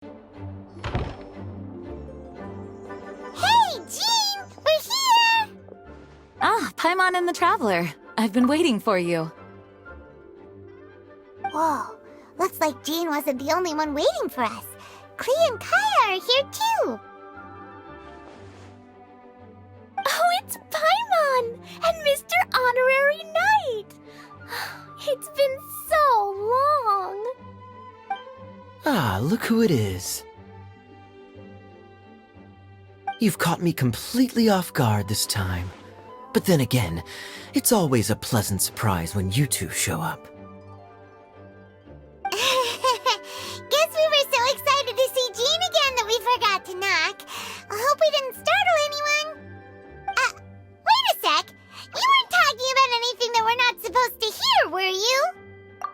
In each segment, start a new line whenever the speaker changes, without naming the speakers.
Hey, Jean! We're here!
Ah, Paimon and the Traveler. I've been waiting for you.
Whoa, looks like Jean wasn't the only one waiting for us. Klee and Kaeya are here too.
Oh, it's Paimon and Mr. Honorary Knight! It's been so long!
Ah, look who it is. You've caught me completely off guard this time. But then again, it's always a pleasant surprise when you two show up.
Guess we were so excited to see Jean again that we forgot to knock. I hope we didn't startle anyone. Wait a sec. You weren't talking about anything that we're not supposed to hear, were you?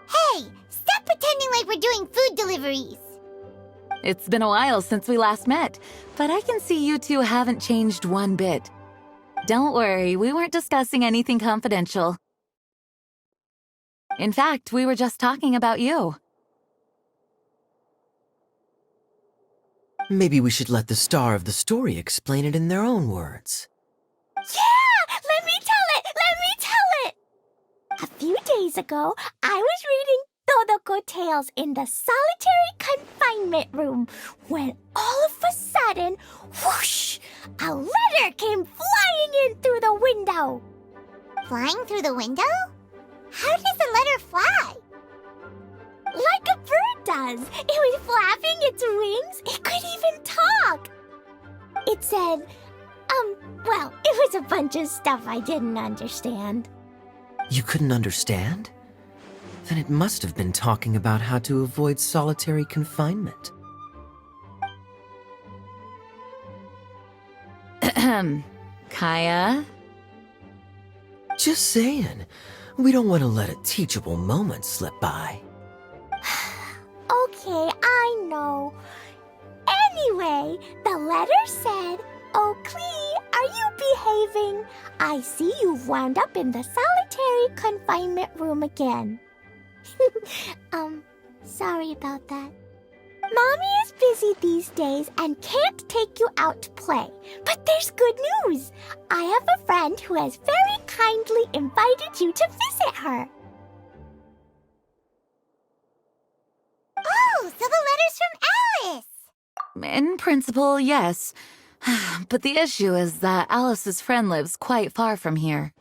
Hey, stop pretending like we're doing food deliveries.
It's been a while since we last met, but I can see you two haven't changed one bit. Don't worry, we weren't discussing anything confidential. In fact, we were just talking about you.
Maybe we should let the star of the story explain it in their own words.
Yeah! Let me tell it! A few days ago, I was reading Todoko Tales in the solitary confinement room when all of a sudden, whoosh, a letter came flying in through the window.
Flying through the window? How does a letter fly?
Like a bird does. It was flapping its wings. It could even talk. It said, well, it was a bunch of stuff I didn't understand.
You couldn't understand? Then it must have been talking about how to avoid solitary confinement.
Kaeya?
Just saying. We don't want to let a teachable moment slip by.
Okay, I know. Anyway, the letter said, "Oh, Klee, are you behaving? I see you've wound up in the solitary confinement room again." Sorry about that. Mommy is busy these days and can't take you out to play. But there's good news. I have a friend who has very kindly invited you to visit her.
Oh, so the letter's from Alice!
In principle, yes. But the issue is that Alice's friend lives quite far from here.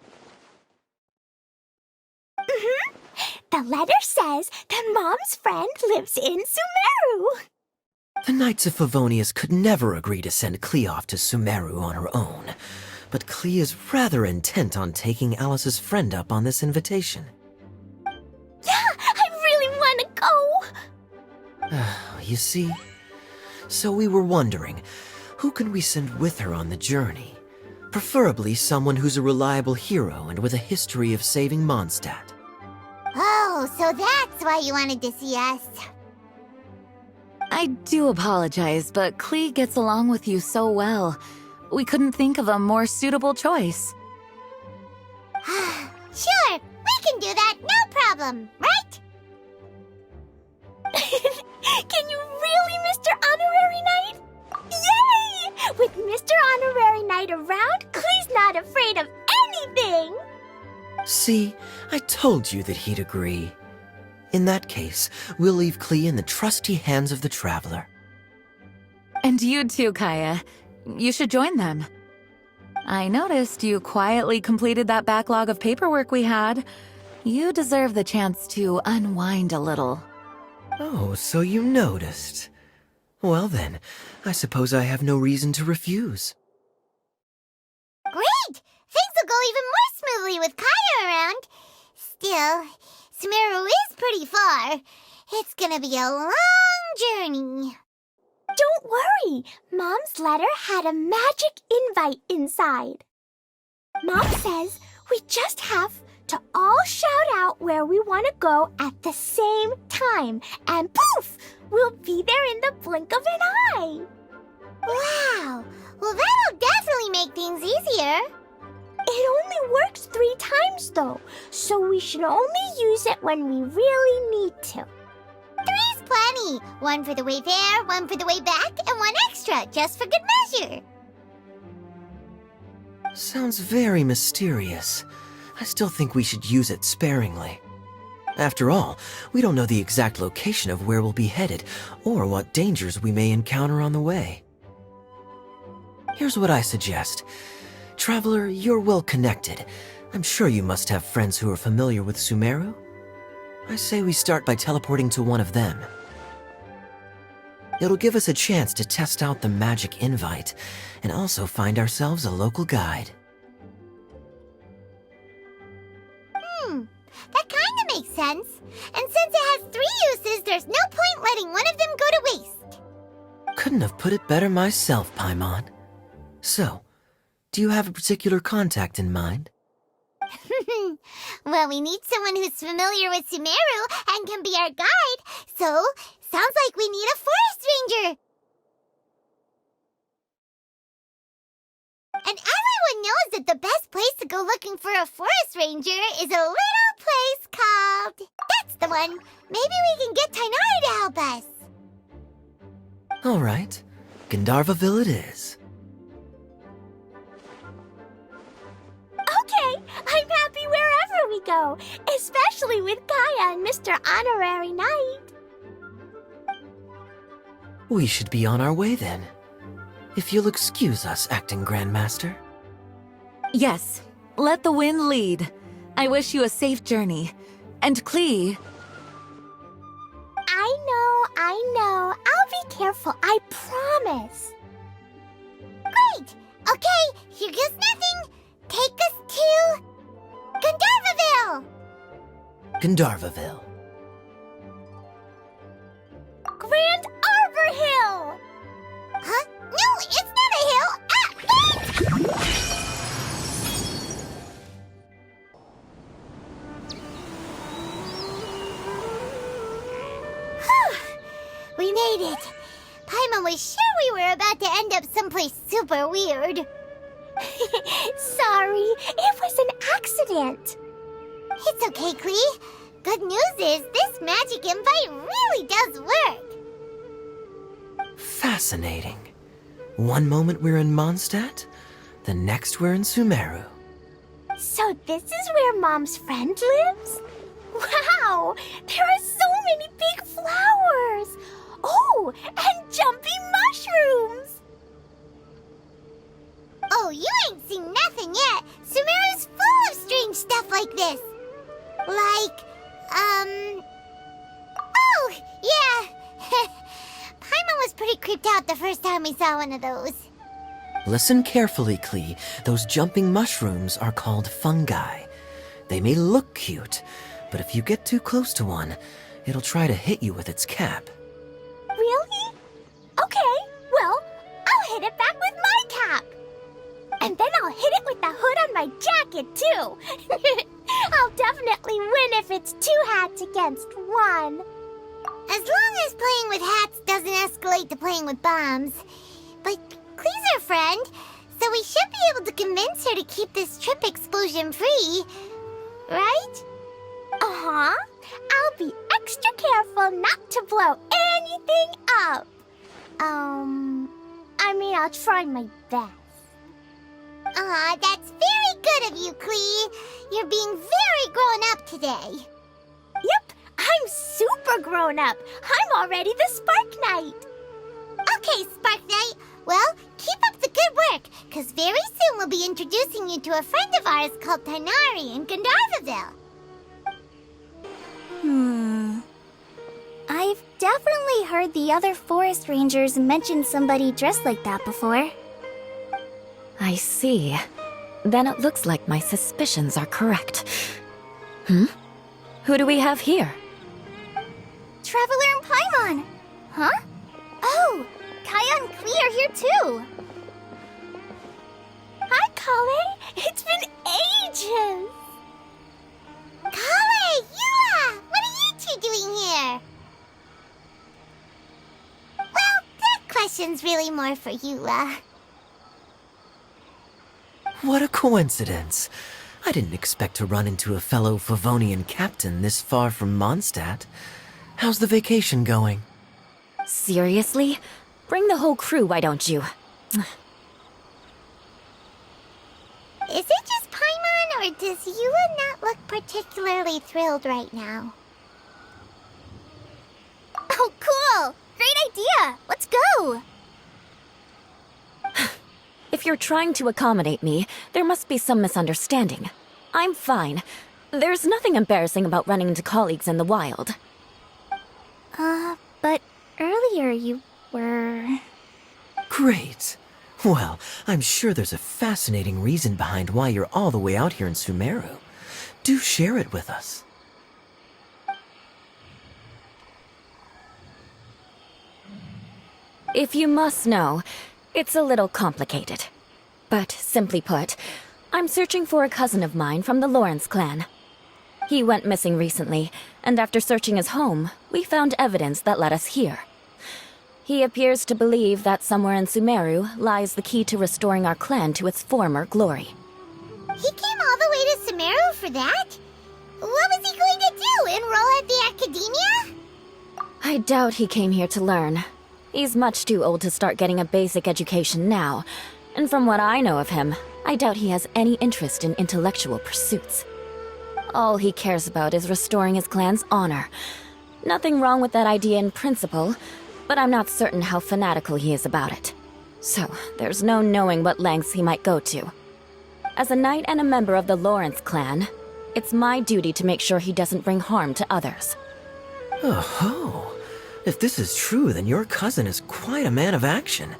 The letter says that Mom's friend lives in Sumeru.
The Knights of Favonius could never agree to send Klee off to Sumeru on her own. But Klee is rather intent on taking Alice's friend up on this invitation.
Yeah, I really want to go.
You see? So we were wondering, who can we send with her on the journey? Preferably someone who's a reliable hero and with a history of saving Mondstadt.
Oh, so that's why you wanted to see us.
I do apologize, but Klee gets along with you so well. We couldn't think of a more suitable choice.
Sure, we can do that, no problem, right?
Can you really, Mr. Honorary Knight? Yay! With Mr. Honorary Knight around, Klee's not afraid of anything.
See, I told you that he'd agree. In that case, we'll leave Klee in the trusty hands of the Traveler.
And you too, Kaeya. You should join them. I noticed you quietly completed that backlog of paperwork we had. You deserve the chance to unwind a little.
Oh, so you noticed. Well then, I suppose I have no reason to refuse.
Great! Things will go even more smoothly with Kaeya around. Still, Sumeru is pretty far. It's gonna be a long journey.
Don't worry. Mom's letter had a magic invite inside. Mom says we just have to all shout out where we want to go at the same time. And poof! We'll be there in the blink of an eye.
Wow! Well, that'll definitely make things easier.
It only works 3 times, though, so we should only use it when we really need to.
3's plenty. One for the way there, one for the way back, and one extra, just for good measure.
Sounds very mysterious. I still think we should use it sparingly. After all, we don't know the exact location of where we'll be headed, or what dangers we may encounter on the way. Here's what I suggest. Traveler, you're well connected. I'm sure you must have friends who are familiar with Sumeru. I say we start by teleporting to one of them. It'll give us a chance to test out the magic invite, and also find ourselves a local guide.
That kinda makes sense. And since it has 3 uses, there's no point letting one of them go to waste.
Couldn't have put it better myself, Paimon. So, do you have a particular contact in mind?
Well, we need someone who's familiar with Sumeru and can be our guide, so sounds like we need a forest ranger. And everyone knows that the best place to go looking for a forest ranger is a little place called... That's the one! Maybe we can get Tainari to help us.
All right, Gandharvaville it is.
Okay, I'm happy wherever we go, especially with Kaeya and Mr. Honorary Knight.
We should be on our way then. If you'll excuse us, Acting Grandmaster.
Yes, let the wind lead. I wish you a safe journey. And Klee...
I know. I'll be careful, I promise.
Great! Okay, here goes nothing. Take us to... Gandharvaville!
Gandharvaville.
Grand Arbor Hill!
Huh? No, it's not a hill! We made it! Paimon was sure we were about to end up someplace super weird.
Sorry, it was an accident.
It's okay, Klee. Good news is this magic invite really does work.
Fascinating. One moment we're in Mondstadt, the next we're in Sumeru.
So this is where Mom's friend lives? Wow, there are so many big flowers. Oh, and jumping mushrooms.
Oh, you ain't seen nothing yet. Sumeru's full of strange stuff like this. Like, Oh, yeah. Paimon was pretty creeped out the first time we saw one of those.
Listen carefully, Klee. Those jumping mushrooms are called fungi. They may look cute, but if you get too close to one, it'll try to hit you with its cap.
Really? Okay, well, I'll hit it back with my cap. And then I'll hit it with the hood on my jacket, too. I'll definitely win if it's 2 hats against 1.
As long as playing with hats doesn't escalate to playing with bombs. But Klee's our friend, so we should be able to convince her to keep this trip explosion-free. Right?
Uh-huh. I'll be extra careful not to blow anything up. I'll try my best.
Aw, that's very good of you, Klee. You're being very grown up today.
Yep, I'm super grown up. I'm already the Spark Knight.
Okay, Spark Knight. Well, keep up the good work, because very soon we'll be introducing you to a friend of ours called Tainari in Gandharvaville.
I've definitely heard the other forest rangers mention somebody dressed like that before.
I see. Then it looks like my suspicions are correct. Who do we have here?
Traveler and Paimon. Huh? Oh, Kaeya and Klee are here too. Hi, Collei. It's been ages.
Collei! Eula! What are you two doing here? Well, that question's really more for Eula.
What a coincidence. I didn't expect to run into a fellow Favonian captain this far from Mondstadt. How's the vacation going?
Seriously? Bring the whole crew, why don't you?
Is it just Paimon, or does Eula not look particularly thrilled right now?
Oh, cool! Great idea! Let's go! If you're trying to accommodate me, there must be some misunderstanding. I'm fine. There's nothing embarrassing about running into colleagues in the wild.
But earlier you were...
Great. Well, I'm sure there's a fascinating reason behind why you're all the way out here in Sumeru. Do share it with us.
If you must know, it's a little complicated. But simply put, I'm searching for a cousin of mine from the Lawrence clan. He went missing recently, and after searching his home, we found evidence that led us here. He appears to believe that somewhere in Sumeru lies the key to restoring our clan to its former glory.
He came all the way to Sumeru for that? What was he going to do, enroll at the academia?
I doubt he came here to learn. He's much too old to start getting a basic education now, and from what I know of him, I doubt he has any interest in intellectual pursuits. All he cares about is restoring his clan's honor. Nothing wrong with that idea in principle, but I'm not certain how fanatical he is about it. So, there's no knowing what lengths he might go to. As a knight and a member of the Lawrence clan, it's my duty to make sure he doesn't bring harm to others.
Oh-ho. If this is true, then your cousin is quite a man of action.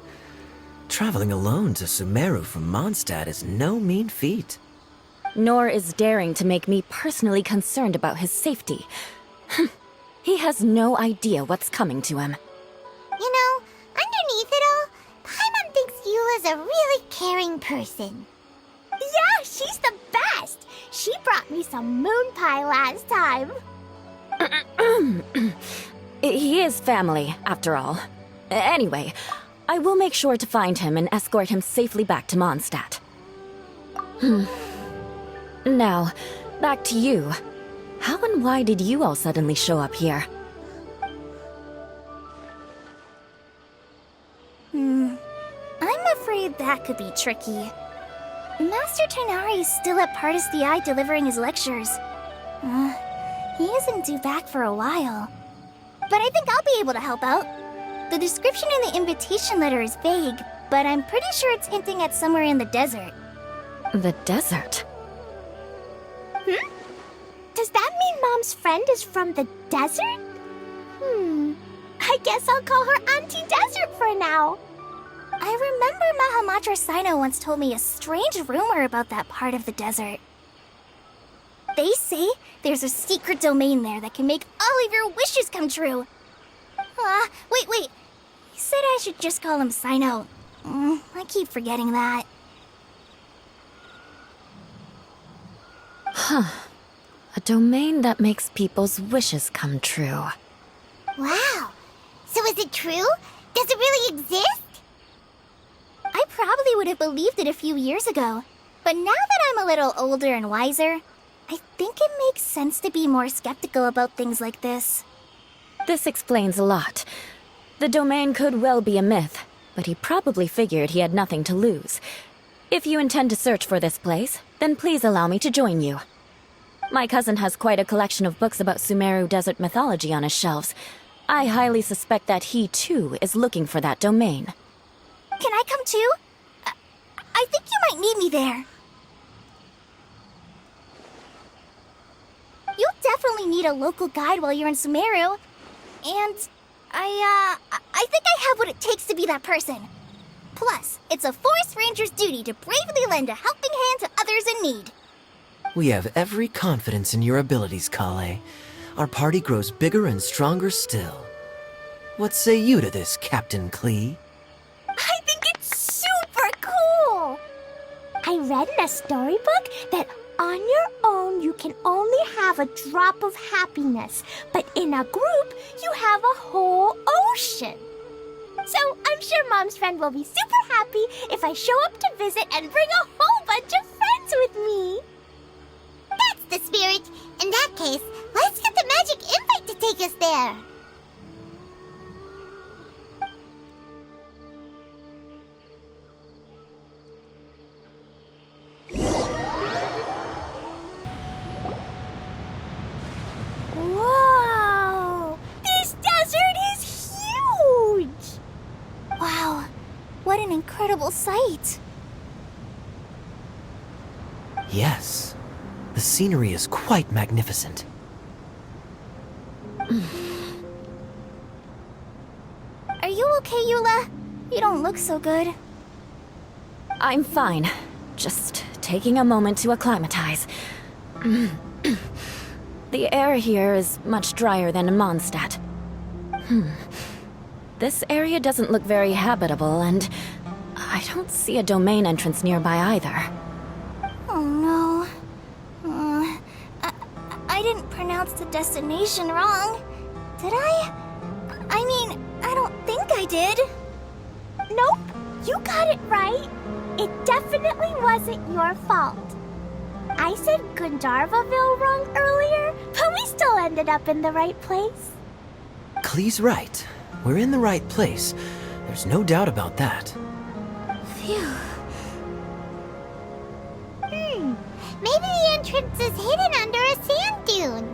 Traveling alone to Sumeru from Mondstadt is no mean feat.
Nor is daring to make me personally concerned about his safety. He has no idea what's coming to him.
You know, underneath it all, Paimon thinks Eula's a really caring person.
Yeah, she's the best! She brought me some moon pie last time. He is family, after all. Anyway, I will make sure to find him and escort him safely back to Mondstadt. Now, back to you. How and why did you all suddenly show up here?
I'm afraid that could be tricky. Master Tighnari is still at Pardis the Eye delivering his lectures. He isn't due back for a while. But I think I'll be able to help out. The description in the invitation letter is vague, but I'm pretty sure it's hinting at somewhere in the desert.
The desert?
Does that mean Mom's friend is from the desert? I guess I'll call her Auntie Desert for now. I remember Mahamatra Sino once told me a strange rumor about that part of the desert. They say there's a secret domain there that can make all of your wishes come true. Wait. He said I should just call him Sino. I keep forgetting that.
A domain that makes people's wishes come true.
Wow. So is it true? Does it really exist? I probably would have believed it a few years ago. But now that I'm a little older and wiser, I think it makes sense to be more skeptical about things like this.
This explains a lot. The domain could well be a myth, but he probably figured he had nothing to lose. If you intend to search for this place, then please allow me to join you. My cousin has quite a collection of books about Sumeru desert mythology on his shelves. I highly suspect that he, too, is looking for that domain.
Can I come too? I think you might need me there. You'll definitely need a local guide while you're in Sumeru. And I think I have what it takes to be that person. Plus, it's a forest ranger's duty to bravely lend a helping hand to others in need.
We have every confidence in your abilities, Collei. Our party grows bigger and stronger still. What say you to this, Captain Klee?
I think it's super cool! I read in a storybook that on your own you can only have a drop of happiness, but in a group you have a whole ocean. So I'm sure Mom's friend will be super happy if I show up to visit and bring a whole bunch of friends with me. That's the spirit. In that case, let's get the magic invite to take us there.
Whoa! This desert is huge! Wow, what an incredible sight.
Yes, the scenery is quite magnificent.
Are you okay, Eula? You don't look so good.
I'm fine. Just taking a moment to acclimatize. The air here is much drier than in Mondstadt. This area doesn't look very habitable, and I don't see a domain entrance nearby either.
Oh no. I didn't pronounce the destination wrong. Did I? I mean, I don't think I did. Nope, you got it right. It definitely wasn't your fault. I said Gandharvaville wrong earlier, but we still ended up in the right place.
Klee's right. We're in the right place. There's no doubt about that.
Phew.
Maybe the entrance is hidden under a sand dune.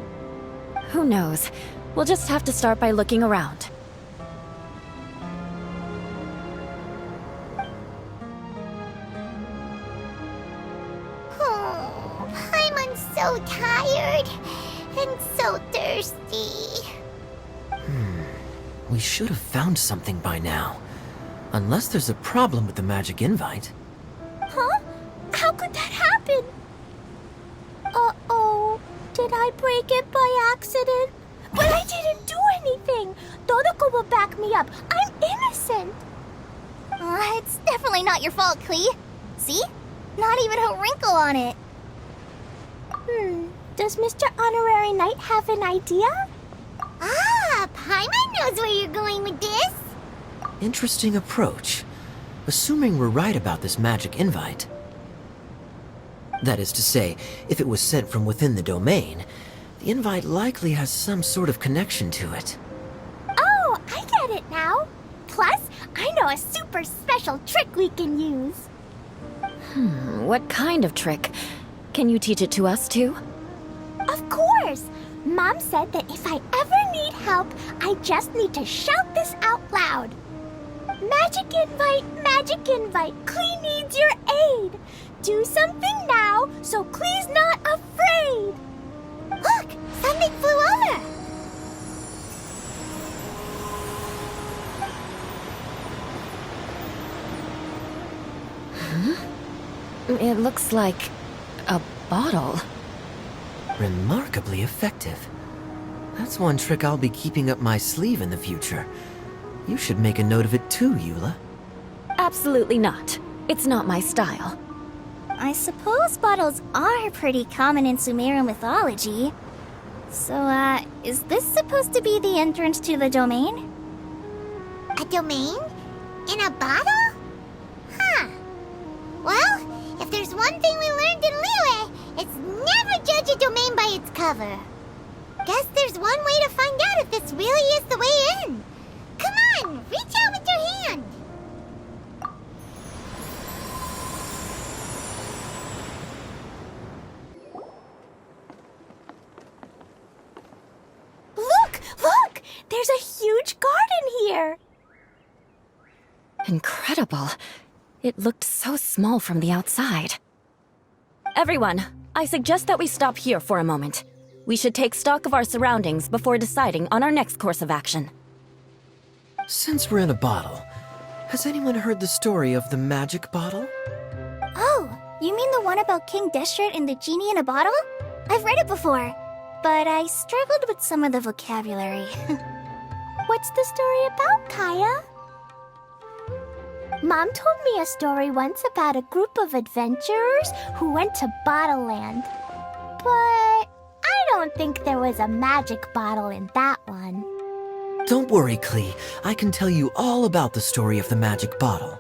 Who knows? We'll just have to start by looking around.
Oh, Paimon's so tired and so thirsty.
We should have found something by now. Unless there's a problem with the magic invite.
Huh? How could that happen? Uh-oh. Did I break it by accident? But I didn't do anything. Todoko will back me up. I'm innocent. It's definitely not your fault, Klee. See? Not even a wrinkle on it. Does Mr. Honorary Knight have an idea?
Ah, Paimon knows where you're going with this.
Interesting approach. Assuming we're right about this magic invite. That is to say, if it was sent from within the domain, the invite likely has some sort of connection to it.
Oh, I get it now. Plus, I know a super special trick we can use.
What kind of trick? Can you teach it to us too?
Of course! Mom said that if I ever need help, I just need to shout this out loud. Magic invite, Klee needs your aid. Do something now so Klee's not afraid.
Look, something flew over.
It looks like a bottle.
Remarkably effective. That's one trick I'll be keeping up my sleeve in the future. You should make a note of it too, Eula.
Absolutely not. It's not my style.
I suppose bottles are pretty common in Sumeru mythology. So, is this supposed to be the entrance to the domain?
A domain? In a bottle? Huh. Well, if there's one thing we learned in Liyue, it's never judge a domain by its cover. Guess there's one way to find out if this really is the way in. Come on, reach out with your hand.
Look! There's a huge garden here!
Incredible. It looked so small from the outside. Everyone, I suggest that we stop here for a moment. We should take stock of our surroundings before deciding on our next course of action.
Since we're in a bottle, has anyone heard the story of the magic bottle?
Oh, you mean the one about King Deshret and the genie in a bottle? I've read it before, but I struggled with some of the vocabulary. What's the story about, Kaeya? Mom told me a story once about a group of adventurers who went to Bottle Land. But I don't think there was a magic bottle in that one.
Don't worry, Klee. I can tell you all about the story of the magic bottle.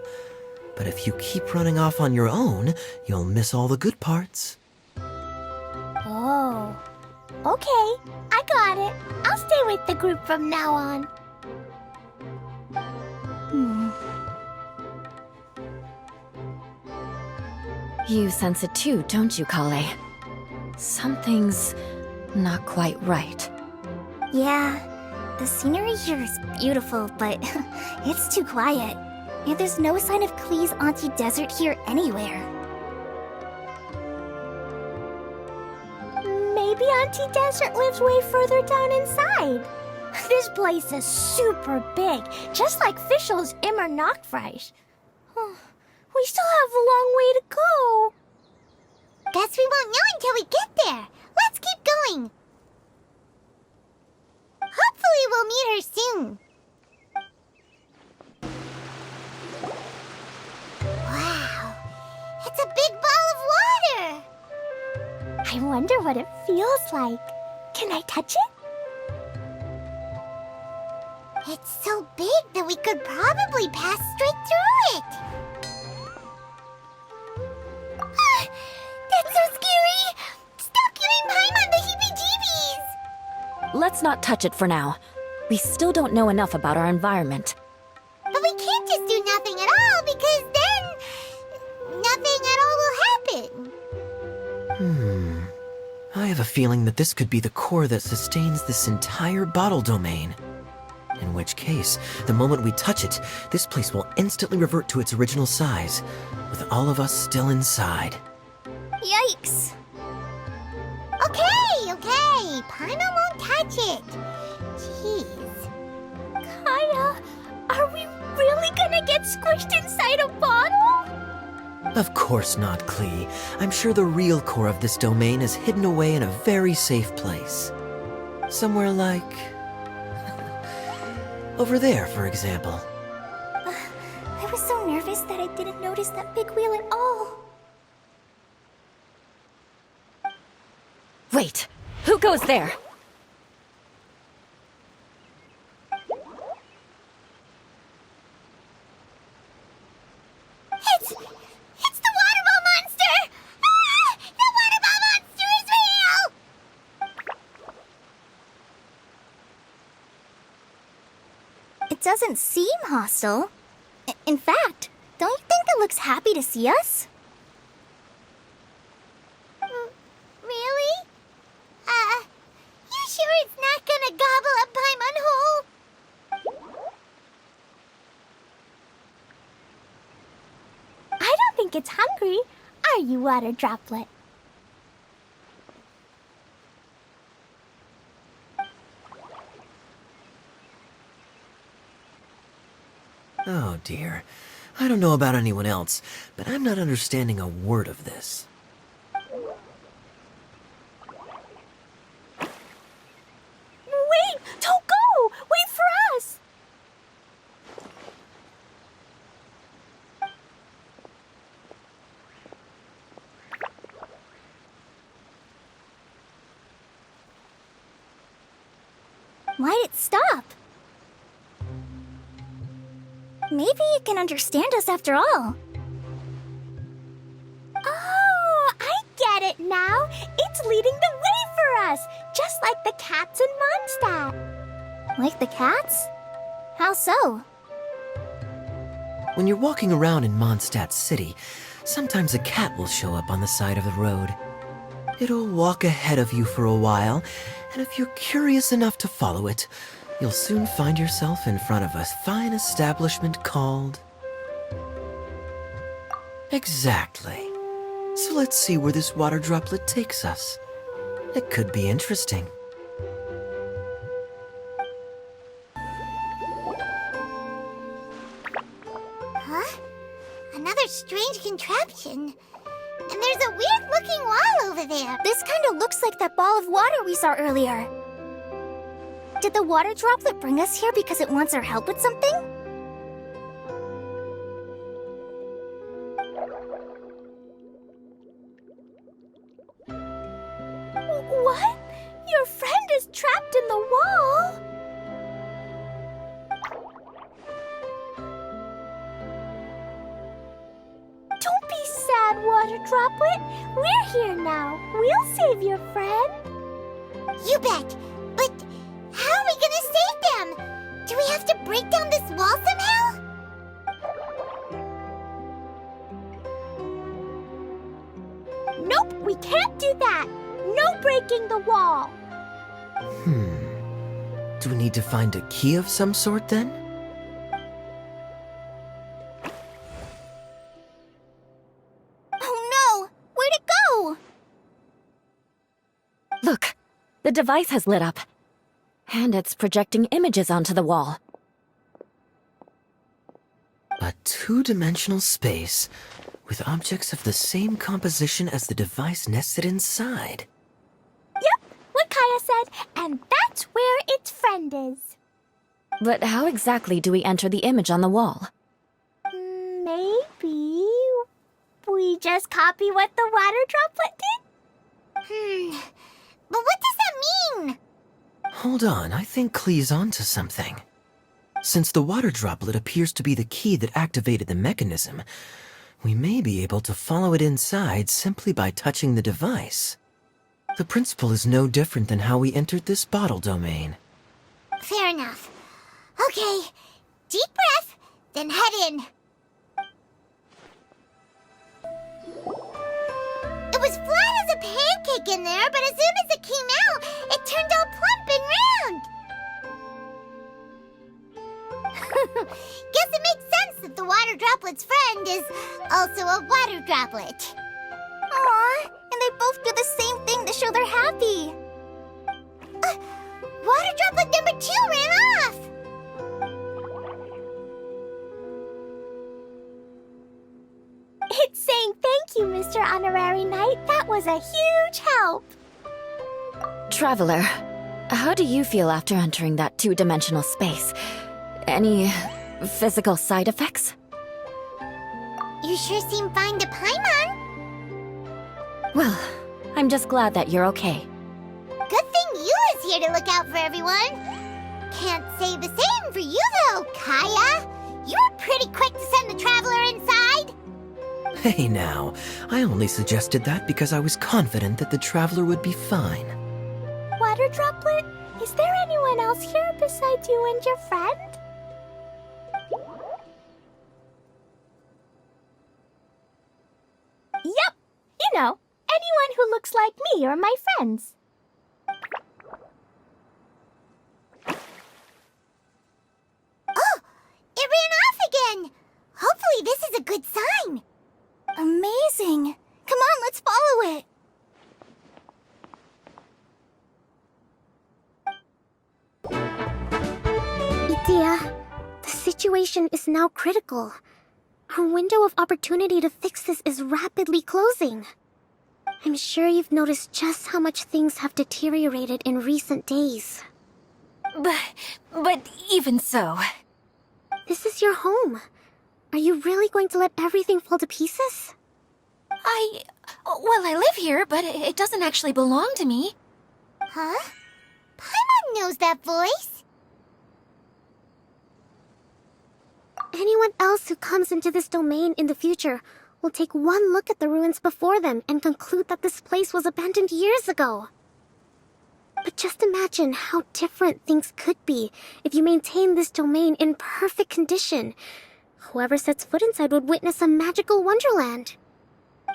But if you keep running off on your own, you'll miss all the good parts.
Oh. Okay, I got it. I'll stay with the group from now on.
You sense it too, don't you, Collei? Something's not quite right.
Yeah, the scenery here is beautiful, but it's too quiet. And there's no sign of Klee's Auntie Desert here anywhere. Maybe Auntie Desert lives way further down inside. This place is super big, just like Fischl's Immer Nachtreich. We still have a long way to go.
Guess we won't know until we get there. Let's keep going. Hopefully we'll meet her soon. Wow, it's a big ball of water.
I wonder what it feels like. Can I touch it?
It's so big that we could probably pass straight through it. That's so scary! Stop giving Paimon the heebie-jeebies!
Let's not touch it for now. We still don't know enough about our environment.
But we can't just do nothing at all, because then nothing at all will happen.
I have a feeling that this could be the core that sustains this entire bottle domain. In which case, the moment we touch it, this place will instantly revert to its original size, with all of us still inside.
Yikes!
Okay. Paimon won't touch it. Jeez.
Kaeya, are we really gonna get squished inside a bottle?
Of course not, Klee. I'm sure the real core of this domain is hidden away in a very safe place. Somewhere like... over there, for example.
I was so nervous that I didn't notice that big wheel at all.
Wait, who goes there?
It's the water ball monster! Ah! The water ball monster is real!
It doesn't seem hostile. In fact, don't you think it looks happy to see us?
Really? You sure it's not gonna gobble up Paimon whole?
I don't think it's hungry. Are you, Water Droplet?
Oh dear. I don't know about anyone else, but I'm not understanding a word of this.
Wait! Don't go! Wait for us! Why'd it stop? Maybe it can understand us after all. Oh, I get it now. It's leading the way for us, just like the cats in Mondstadt. Like the cats? How so?
When you're walking around in Mondstadt City, sometimes a cat will show up on the side of the road. It'll walk ahead of you for a while, and if you're curious enough to follow it, you'll soon find yourself in front of a fine establishment called... Exactly. So let's see where this water droplet takes us. It could be interesting.
Huh? Another strange contraption. And there's a weird-looking wall over there.
This kind of looks like that ball of water we saw earlier. Did the water droplet bring us here because it wants our help with something? What? Your friend is trapped in the wall? Don't be sad, Water Droplet. We're here now. We'll save your friend.
You bet. But how are we gonna save them? Do we have to break down this wall somehow?
Nope, we can't do that. No breaking the wall.
Do we need to find a key of some sort then?
Oh no! Where'd it go?
Look, the device has lit up. And it's projecting images onto the wall.
A two-dimensional space with objects of the same composition as the device nested inside.
Yep, what Kaeya said, and that's where its friend is.
But how exactly do we enter the image on the wall?
Maybe we just copy what the water droplet did?
But what does that mean?
Hold on, I think Klee's onto something. Since the water droplet appears to be the key that activated the mechanism, we may be able to follow it inside simply by touching the device. The principle is no different than how we entered this bottle domain.
Fair enough. Okay, deep breath, then head in. It was flat as a pancake in there, but as soon as it came out, it turned all plump and round. Guess it makes sense that the water droplet's friend is also a water droplet. Aw, and they both do the same thing to show they're happy. Water droplet number 2 ran off!
It's saying thank you, Mr. Honorary Knight. That was a huge help.
Traveler, how do you feel after entering that two-dimensional space? Any physical side effects?
You sure seem fine to Paimon.
Well, I'm just glad that you're okay.
Good thing Eula's here to look out for everyone. Can't say the same for you, though, Kaeya. You were pretty quick to send the traveler inside.
Hey now, I only suggested that because I was confident that the traveler would be fine.
Water droplet, is there anyone else here besides you and your friend? Yep, you know, anyone who looks like me or my friends.
Oh, it ran off again. Hopefully this is a good sign. Amazing. Come on, let's follow it.
Itea, the situation is now critical. Our window of opportunity to fix this is rapidly closing. I'm sure you've noticed just how much things have deteriorated in recent days.
But even so...
This is your home. Are you really going to let everything fall to pieces?
Well, I live here, but it doesn't actually belong to me.
Huh? Paimon knows that voice.
Anyone else who comes into this domain in the future will take one look at the ruins before them and conclude that this place was abandoned years ago. But just imagine how different things could be if you maintain this domain in perfect condition. Whoever sets foot inside would witness a magical wonderland.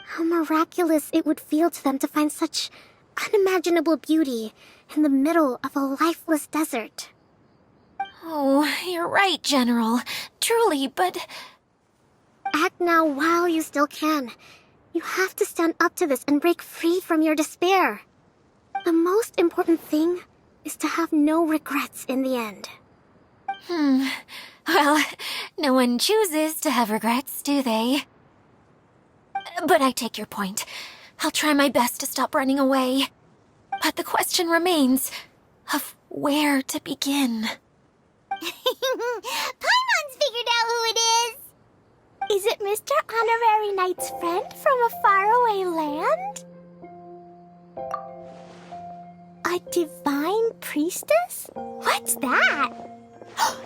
How miraculous it would feel to them to find such unimaginable beauty in the middle of a lifeless desert.
Oh, you're right, General. Truly, but...
Act now while you still can. You have to stand up to this and break free from your despair. The most important thing is to have no regrets in the end.
Well, no one chooses to have regrets, do they? But I take your point. I'll try my best to stop running away. But the question remains of where to begin.
Paimon's figured out who it is.
Is it Mr. Honorary Knight's friend from a faraway land? A divine priestess? What's that?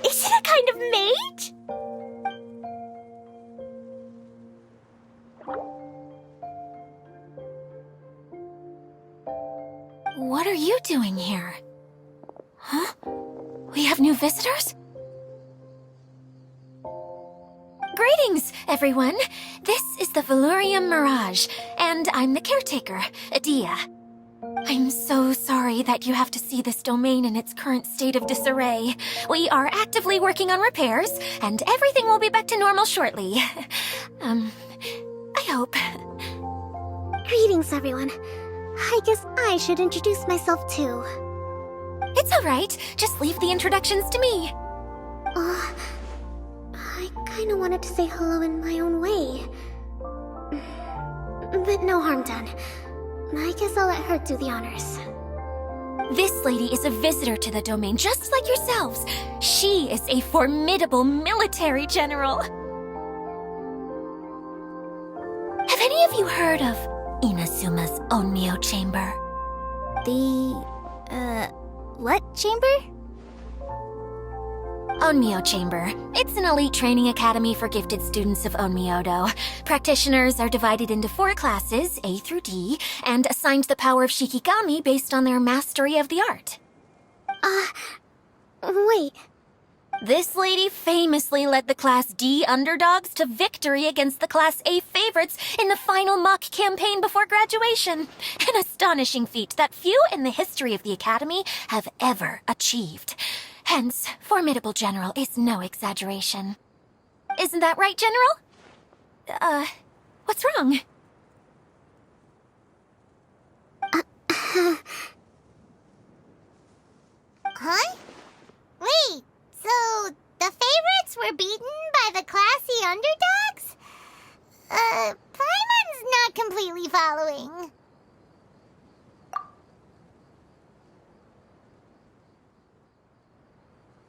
Is it a kind of mage? What are you doing here? Huh? We have new visitors? Greetings, everyone. This is the Valurium Mirage, and I'm the caretaker, Adia. I'm so sorry that you have to see this domain in its current state of disarray. We are actively working on repairs, and everything will be back to normal shortly. I hope.
Greetings, everyone. I guess I should introduce myself too.
It's all right. Just leave the introductions to me.
I kinda wanted to say hello in my own way. But no harm done. I guess I'll let her do the honors.
This lady is a visitor to the domain, just like yourselves. She is a formidable military general. Have any of you heard of Inazuma's Onmyo Chamber?
What chamber?
Onmyo Chamber. It's an elite training academy for gifted students of Onmyodo. Practitioners are divided into 4 classes, A through D, and assigned the power of Shikigami based on their mastery of the art.
Wait.
This lady famously led the Class D underdogs to victory against the Class A favorites in the final mock campaign before graduation. An astonishing feat that few in the history of the Academy have ever achieved. Hence, formidable general is no exaggeration. Isn't that right, General? What's wrong?
Huh? Wait, so the favorites were beaten by the classy underdogs? Paimon's not completely following.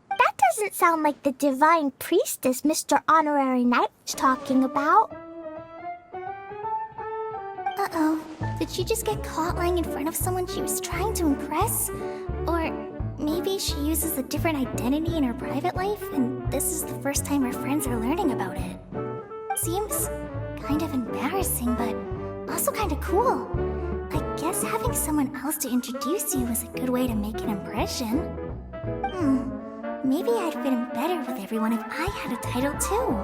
That doesn't sound like the divine priestess Mr. Honorary Knight was talking about.
Uh-oh. Did she just get caught lying in front of someone she was trying to impress? Or maybe she uses a different identity in her private life, and this is the first time her friends are learning about it. Seems kind of embarrassing, but also kind of cool. I guess having someone else to introduce you is a good way to make an impression. Maybe I'd fit in better with everyone if I had a title too.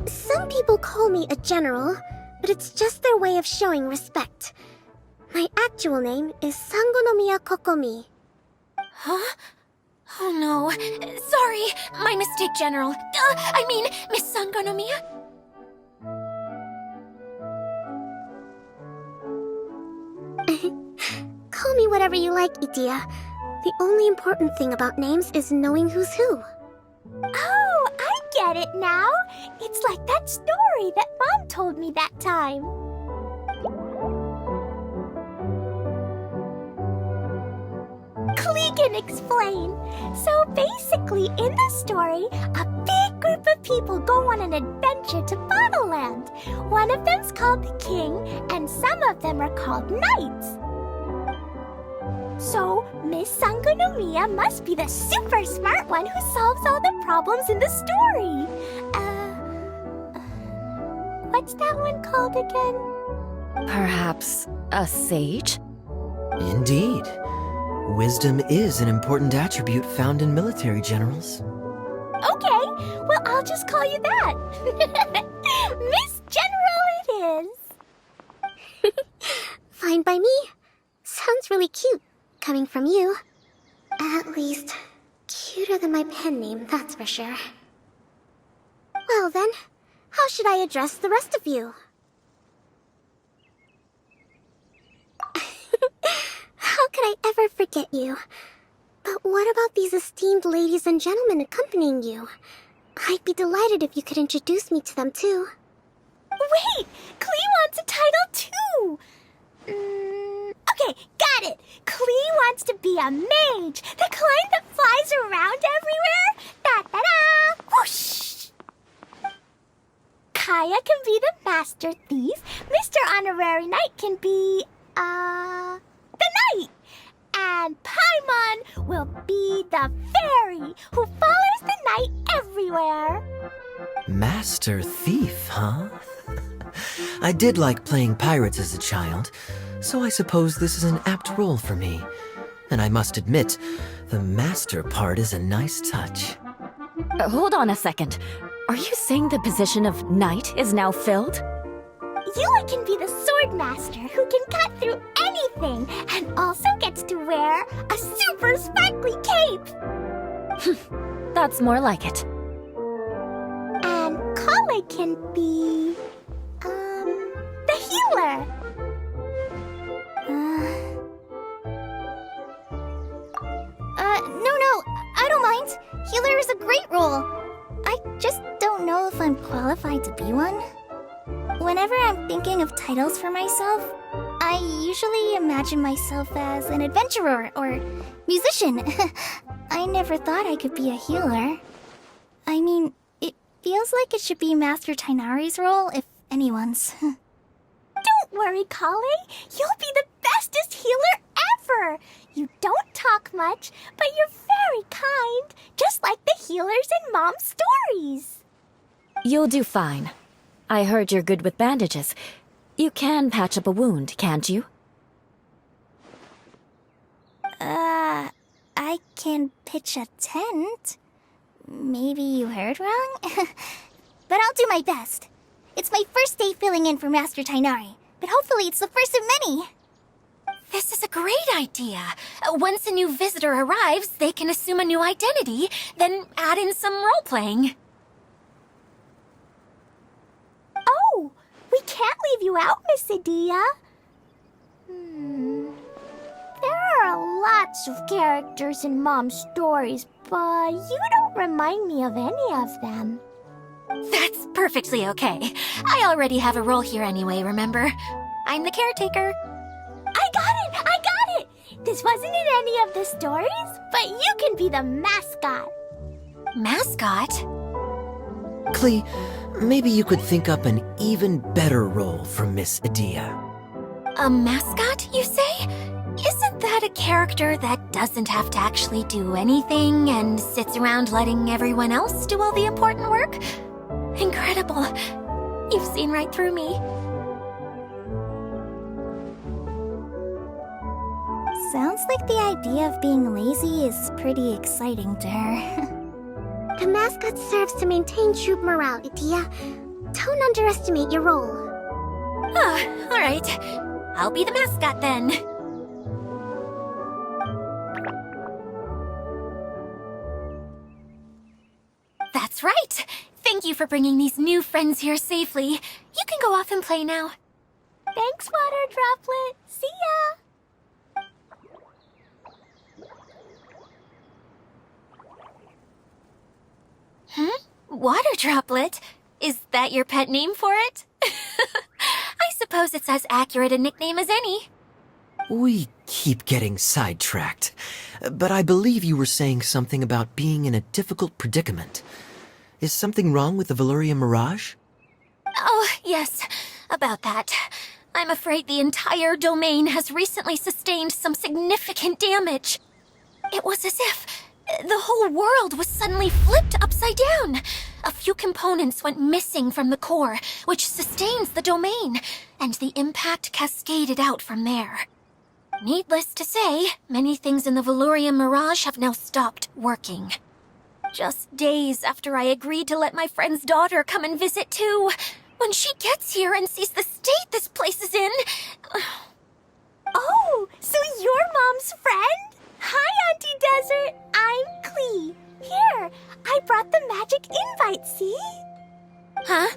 Some people call me a general, but it's just their way of showing respect. My actual name is Sangonomiya Kokomi.
Huh? Oh no. Sorry, my mistake, General. I mean, Miss Sangonomiya.
Call me whatever you like, Idia. The only important thing about names is knowing who's who.
Oh, I get it now. It's like that story that Mom told me that time. Klee can explain. So basically, in the story, a big group of people go on an adventure to Bottleland. One of them's called the King, and some of them are called Knights. So, Miss Sangonomiya must be the super smart one who solves all the problems in the story. What's that one called again?
Perhaps a sage?
Indeed. Wisdom is an important attribute found in military generals.
Okay, well, I'll just call you that. Miss General it is.
Fine by me. Sounds really cute, coming from you. At least, cuter than my pen name, that's for sure. Well then, how should I address the rest of you? How could I ever forget you? But what about these esteemed ladies and gentlemen accompanying you? I'd be delighted if you could introduce me to them too.
Wait, Klee wants a title too. Okay, got it. Klee wants to be a mage, the kind that flies around everywhere. Da-da-da! Whoosh! Kaeya can be the master thief. Mr. Honorary Knight can be, the knight. And Paimon will be the fairy who follows the knight everywhere.
Master Thief, huh? I did like playing pirates as a child, so I suppose this is an apt role for me. And I must admit, the master part is a nice touch.
Hold on a second. Are you saying the position of knight is now filled?
Eula can be the sword master who can cut through anything and also gets to wear a super sparkly cape.
That's more like it.
And Collei can be, the healer.
No, I don't mind. Healer is a great role. I just don't know if I'm qualified to be one. Whenever I'm thinking of titles for myself, I usually imagine myself as an adventurer or musician. I never thought I could be a healer. I mean, it feels like it should be Master Tainari's role, if anyone's.
Don't worry, Collei. You'll be the bestest healer ever. You don't talk much, but you're very kind, just like the healers in Mom's stories.
You'll do fine. I heard you're good with bandages. You can patch up a wound, can't you?
I can pitch a tent. Maybe you heard wrong? But I'll do my best. It's my first day filling in for Master Tainari, but hopefully it's the first of many.
This is a great idea. Once a new visitor arrives, they can assume a new identity, then add in some role-playing.
Oh, we can't leave you out, Miss Adia. There are lots of characters in Mom's stories, but you don't remind me of any of them.
That's perfectly okay. I already have a role here anyway, remember? I'm the caretaker.
I got it! This wasn't in any of the stories, but you can be the mascot.
Mascot?
Klee, maybe you could think up an even better role for Miss Adia.
A mascot, you say? Isn't that a character that doesn't have to actually do anything and sits around letting everyone else do all the important work? Incredible. You've seen right through me.
Sounds like the idea of being lazy is pretty exciting to her.
The mascot serves to maintain troop morale, Adia. Don't underestimate your role.
Ah, all right. I'll be the mascot then. That's right. Thank you for bringing these new friends here safely. You can go off and play now.
Thanks, Water Droplet. See ya!
Water Droplet? Is that your pet name for it? I suppose it's as accurate a nickname as any.
We keep getting sidetracked, but I believe you were saying something about being in a difficult predicament. Is something wrong with the Veluria Mirage?
Oh, yes, about that. I'm afraid the entire domain has recently sustained some significant damage. It was as if the whole world was suddenly flipped upside down. A few components went missing from the core, which sustains the domain, and the impact cascaded out from there. Needless to say, many things in the Veluria Mirage have now stopped working. Just days after I agreed to let my friend's daughter come and visit too. When she gets here and sees the state this place is in...
Oh, so you're Mom's friend? Hi, Auntie Desert. I'm Klee. Here, I brought the magic invite, see?
Huh?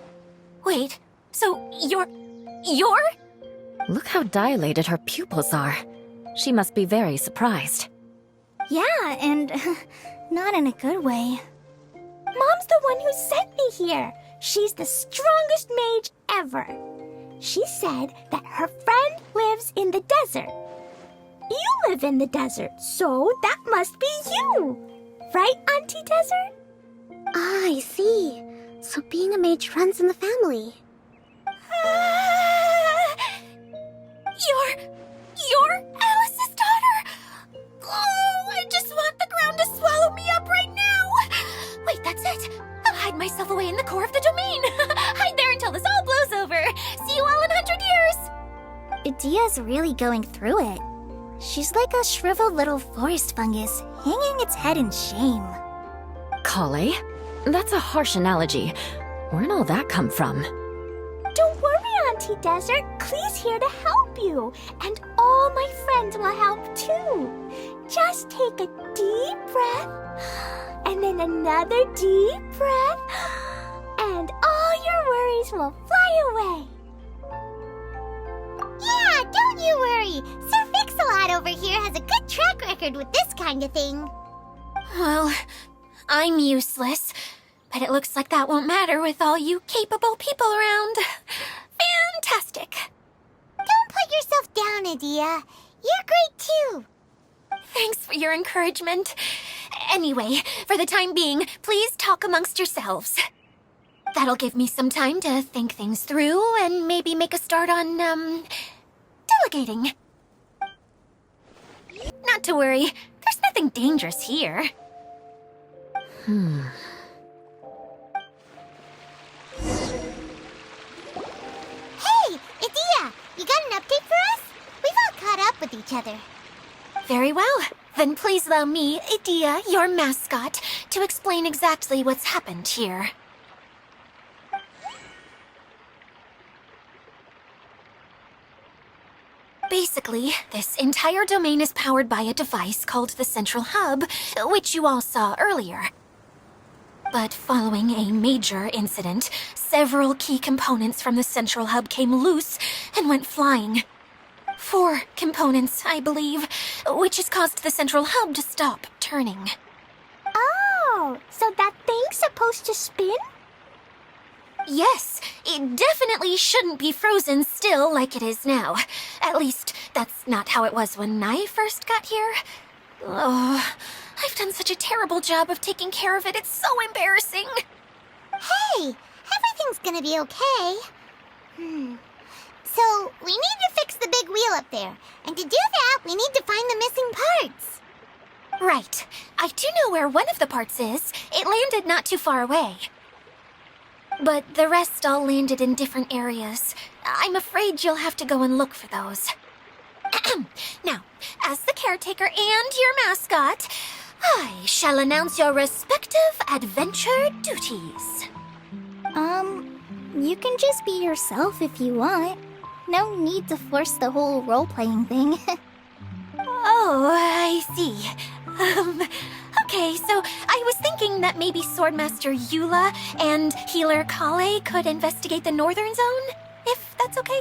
Wait, so you're...
Look how dilated her pupils are. She must be very surprised.
Yeah, and not in a good way.
Mom's the one who sent me here. She's the strongest mage ever. She said that her friend lives in the desert. You live in the desert, so that must be you. Right, Auntie Desert?
Ah, I see. So being a mage runs in the family.
You're Alice's daughter! Oh, I just want the ground to swallow me up right now! Wait, that's it! I'll hide myself away in the core of the domain! Hide there until this all blows over! See you all
Idia's really going through it. She's like a shriveled little forest fungus, hanging its head in shame.
Collei? That's a harsh analogy. Where'd all that come from?
Don't worry, Auntie Desert. Klee's here to help you. And all my friends will help too. Just take a deep breath, and then another deep breath, and all your worries will fly away.
Yeah, don't you worry. Sir Fix-a-Lot over here has a good track record with this kind of thing.
Well, I'm useless, but it looks like that won't matter with all you capable people around. Fantastic.
Don't put yourself down, Idia. You're great too.
Thanks for your encouragement. Anyway, for the time being, please talk amongst yourselves. That'll give me some time to think things through and maybe make a start on, delegating. Not to worry, there's nothing dangerous here.
Hey, Idia, you got an update for us? We've all caught up with each other.
Very well. Then please allow me, Idia, your mascot, to explain exactly what's happened here. Basically, this entire domain is powered by a device called the Central Hub, which you all saw earlier. But following a major incident, several key components from the Central Hub came loose and went flying. 4 components, I believe, which has caused the Central Hub to stop turning.
Oh, so that thing's supposed to spin?
Yes, it definitely shouldn't be frozen still like it is now. At least, that's not how it was when I first got here. Oh, I've done such a terrible job of taking care of it, it's so embarrassing.
Hey, everything's gonna be okay. So, we need to fix the big wheel up there. And to do that, we need to find the missing parts.
Right. I do know where one of the parts is. It landed not too far away. But the rest all landed in different areas. I'm afraid you'll have to go and look for those. Now, as the caretaker and your mascot, I shall announce your respective adventure duties.
You can just be yourself if you want. No need to force the whole role-playing thing.
Oh, I see. Okay, so I was thinking that maybe Swordmaster Eula and Healer Collei could investigate the northern zone, if that's okay?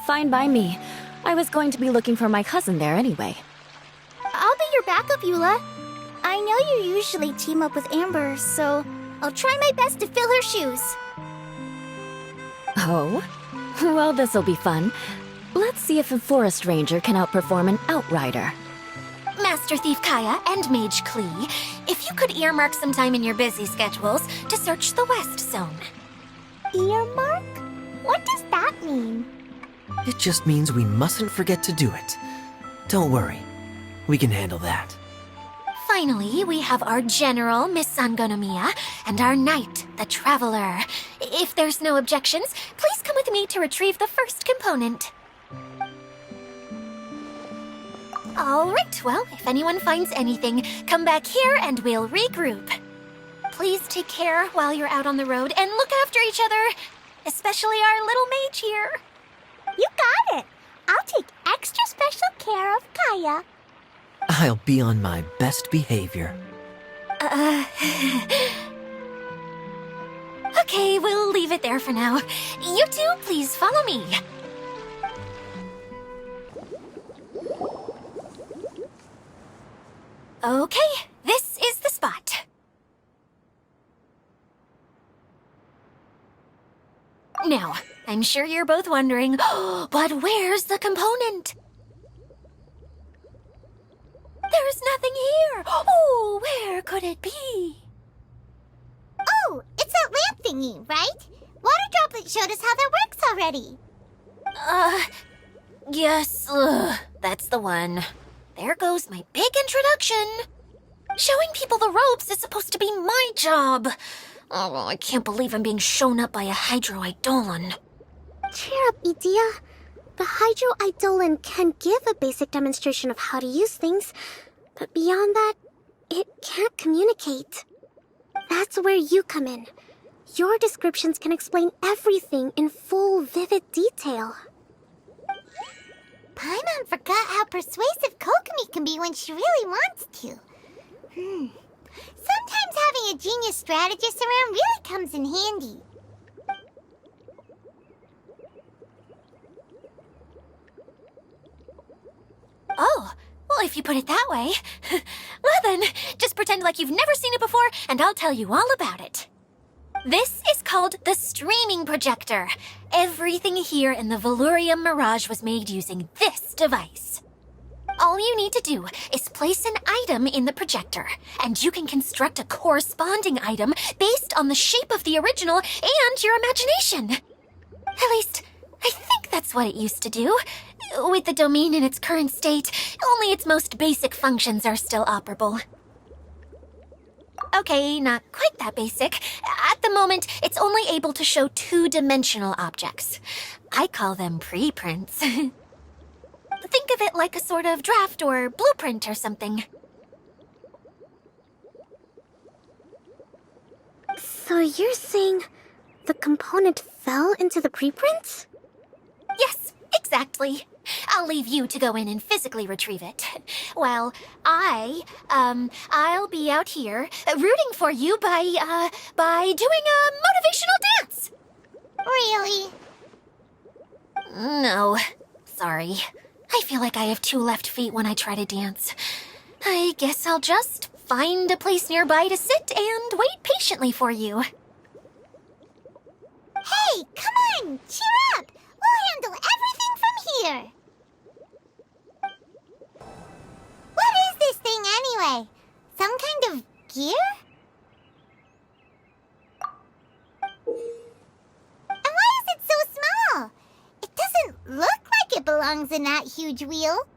Fine by me. I was going to be looking for my cousin there anyway.
I'll be your backup, Eula. I know you usually team up with Amber, so I'll try my best to fill her shoes.
Oh? Well, this'll be fun. Let's see if a forest ranger can outperform an outrider.
Master Thief Kaeya and Mage Klee, if you could earmark some time in your busy schedules to search the West Zone.
Earmark? What does that mean?
It just means we mustn't forget to do it. Don't worry. We can handle that.
Finally, we have our General, Miss Sangonomiya, and our Knight, the Traveler. If there's no objections, please come with me to retrieve the first component. All right, well, if anyone finds anything, come back here and we'll regroup. Please take care while you're out on the road and look after each other, especially our little mage here.
You got it. I'll take extra special care of Kaeya.
I'll be on my best behavior.
Okay, we'll leave it there for now. You two, please follow me. Okay, this is the spot. Now, I'm sure you're both wondering, but where's the component? There's nothing here. Oh, where could it be?
Oh, it's that lamp thingy, right? Water Droplet showed us how that works already.
Yes, that's the one. There goes my big introduction. Showing people the ropes is supposed to be my job. Oh, I can't believe I'm being shown up by a Hydro Eidolon.
Cheer up, Idia. The Hydro-Eidolon can give a basic demonstration of how to use things, but beyond that, it can't communicate. That's where you come in. Your descriptions can explain everything in full, vivid detail.
Paimon forgot how persuasive Kokomi can be when she really wants to. Sometimes having a genius strategist around really comes in handy.
Oh, well, if you put it that way. Well then, just pretend like you've never seen it before, and I'll tell you all about it. This is called the streaming projector. Everything here in the Velurium Mirage was made using this device. All you need to do is place an item in the projector, and you can construct a corresponding item based on the shape of the original and your imagination. At least, I think that's what it used to do. With the domain in its current state, only its most basic functions are still operable. Okay, not quite that basic. At the moment, it's only able to show two-dimensional objects. I call them preprints. Think of it like a sort of draft or blueprint or something.
So you're saying the component fell into the preprints?
Yes, exactly. I'll leave you to go in and physically retrieve it. Well, I'll be out here rooting for you by doing a motivational dance.
Really?
No, sorry. I feel like I have two left feet when I try to dance. I guess I'll just find a place nearby to sit and wait patiently for you.
Hey, come on! Cheer up! We'll handle everything from here! What is this thing anyway? Some kind of gear? And why is it so small? It doesn't look like it belongs in that huge wheel.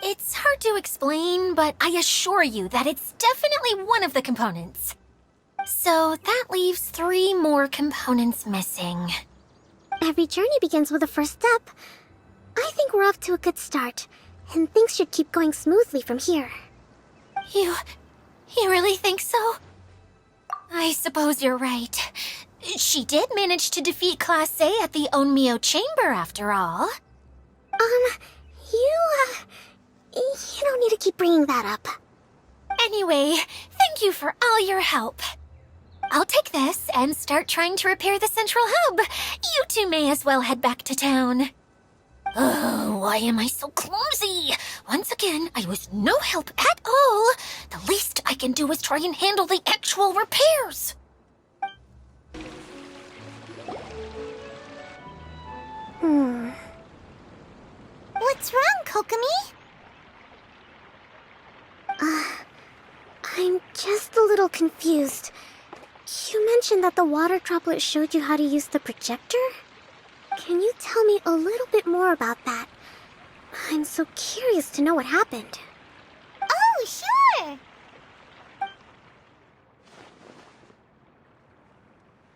It's hard to explain, but I assure you that it's definitely one of the components. So that leaves 3 more components missing.
Every journey begins with a first step. I think we're off to a good start, and things should keep going smoothly from here.
You really think so? I suppose you're right. She did manage to defeat Class A at the Onmyo Chamber, after all.
You don't need to keep bringing that up.
Anyway, thank you for all your help. I'll take this and start trying to repair the central hub. You two may as well head back to town. Oh, why am I so clumsy? Once again, I was no help at all. The least I can do is try and handle the actual repairs.
What's wrong, Kokomi?
I'm just a little confused. You mentioned that the water droplet showed you how to use the projector? Can you tell me a little bit more about that? I'm so curious to know what happened.
Oh, sure!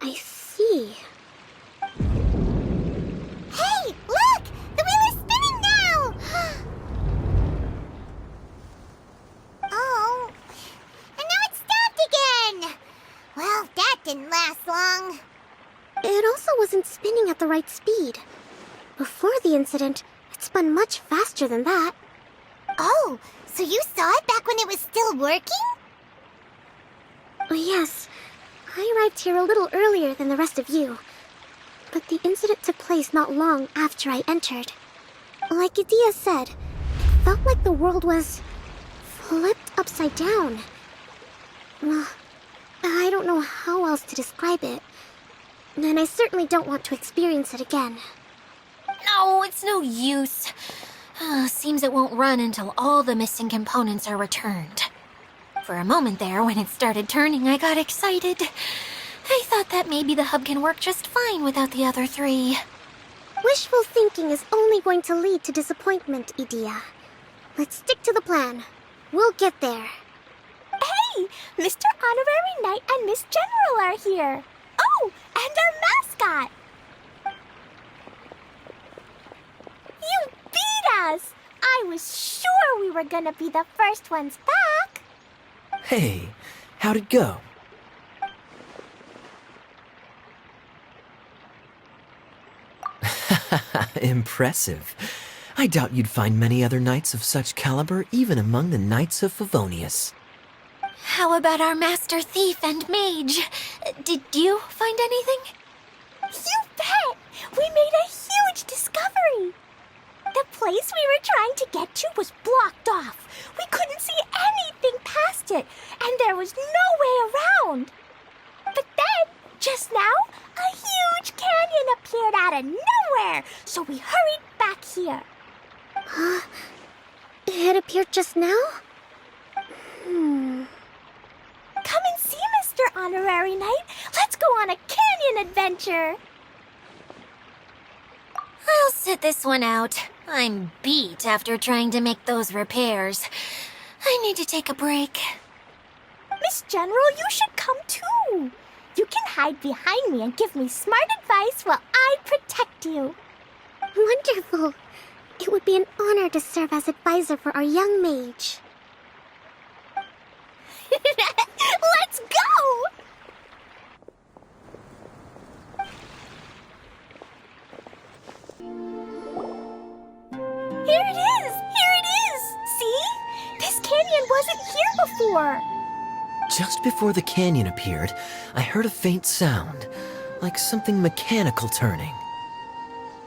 I see.
Hey, look! The wheel is spinning now! Oh, and now it's stopped again! Well, that didn't last long.
It also wasn't spinning at the right speed. Before the incident, it spun much faster than that.
Oh, so you saw it back when it was still working?
Oh, yes. I arrived here a little earlier than the rest of you. But the incident took place not long after I entered. Like Idea said, it felt like the world was flipped upside down. I don't know how else to describe it. And I certainly don't want to experience it again.
No, it's no use. Seems it won't run until all the missing components are returned. For a moment there, when it started turning, I got excited. I thought that maybe the hub can work just fine without the other 3.
Wishful thinking is only going to lead to disappointment, Idea. Let's stick to the plan. We'll get there.
Hey, Mr. Honorary Knight and Miss General are here. Oh, and our mascot. Yes! I was sure we were gonna be the first ones back.
Hey, how'd it go? Impressive. I doubt you'd find many other knights of such caliber even among the Knights of Favonius.
How about our master thief and mage? Did you find anything?
You bet! We made a huge discovery! The place we were trying to get to was blocked off. We couldn't see anything past it, and there was no way around. But then, just now, a huge canyon appeared out of nowhere, so we hurried back here.
It appeared just now?
Come and see, Mr. Honorary Knight. Let's go on a canyon adventure.
I'll sit this one out. I'm beat after trying to make those repairs. I need to take a break.
Miss General, you should come too. You can hide behind me and give me smart advice while I protect you.
Wonderful. It would be an honor to serve as advisor for our young mage.
Let's go! Here it is! Here it is! See? This canyon wasn't here before.
Just before the canyon appeared, I heard a faint sound, like something mechanical turning.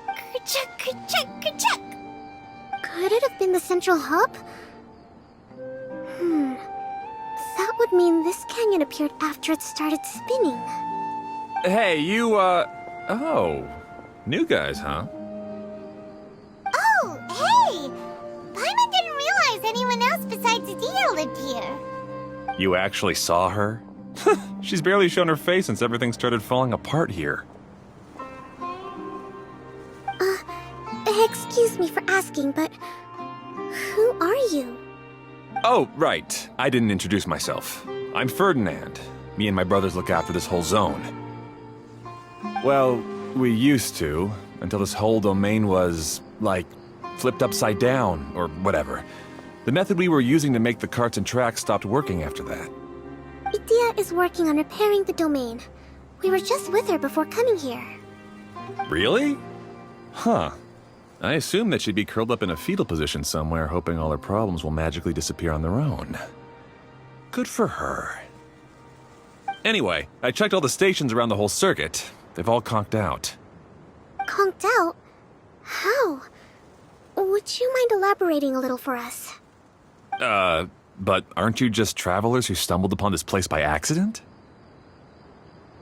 Ka-chuck, ka-chuck, ka-chuck.
Could it have been the central hub? That would mean this canyon appeared after it started spinning.
Hey, you, oh. New guys, huh?
Oh, hey! Paimon didn't realize anyone else besides Adia lived here.
You actually saw her? She's barely shown her face since everything started falling apart here.
Excuse me for asking, but who are you?
Oh, right. I didn't introduce myself. I'm Ferdinand. Me and my brothers look after this whole zone. Well, we used to, until this whole domain was, like, flipped upside down, or whatever. The method we were using to make the carts and tracks stopped working after that.
Idia is working on repairing the domain. We were just with her before coming here.
Really? Huh. I assume that she'd be curled up in a fetal position somewhere, hoping all her problems will magically disappear on their own. Good for her. Anyway, I checked all the stations around the whole circuit. They've all conked out.
Conked out? How? Would you mind elaborating a little for us?
But aren't you just travelers who stumbled upon this place by accident?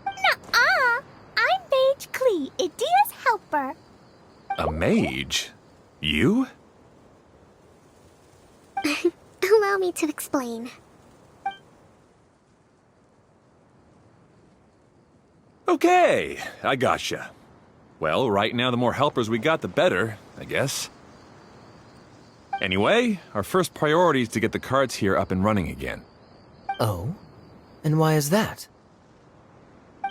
Nuh-uh! I'm Mage Klee, Idia's helper.
A mage? You?
Allow me to explain.
Okay, I gotcha. Well, right now the more helpers we got, the better, I guess. Anyway, our first priority is to get the carts here up and running again.
Oh? And why is that?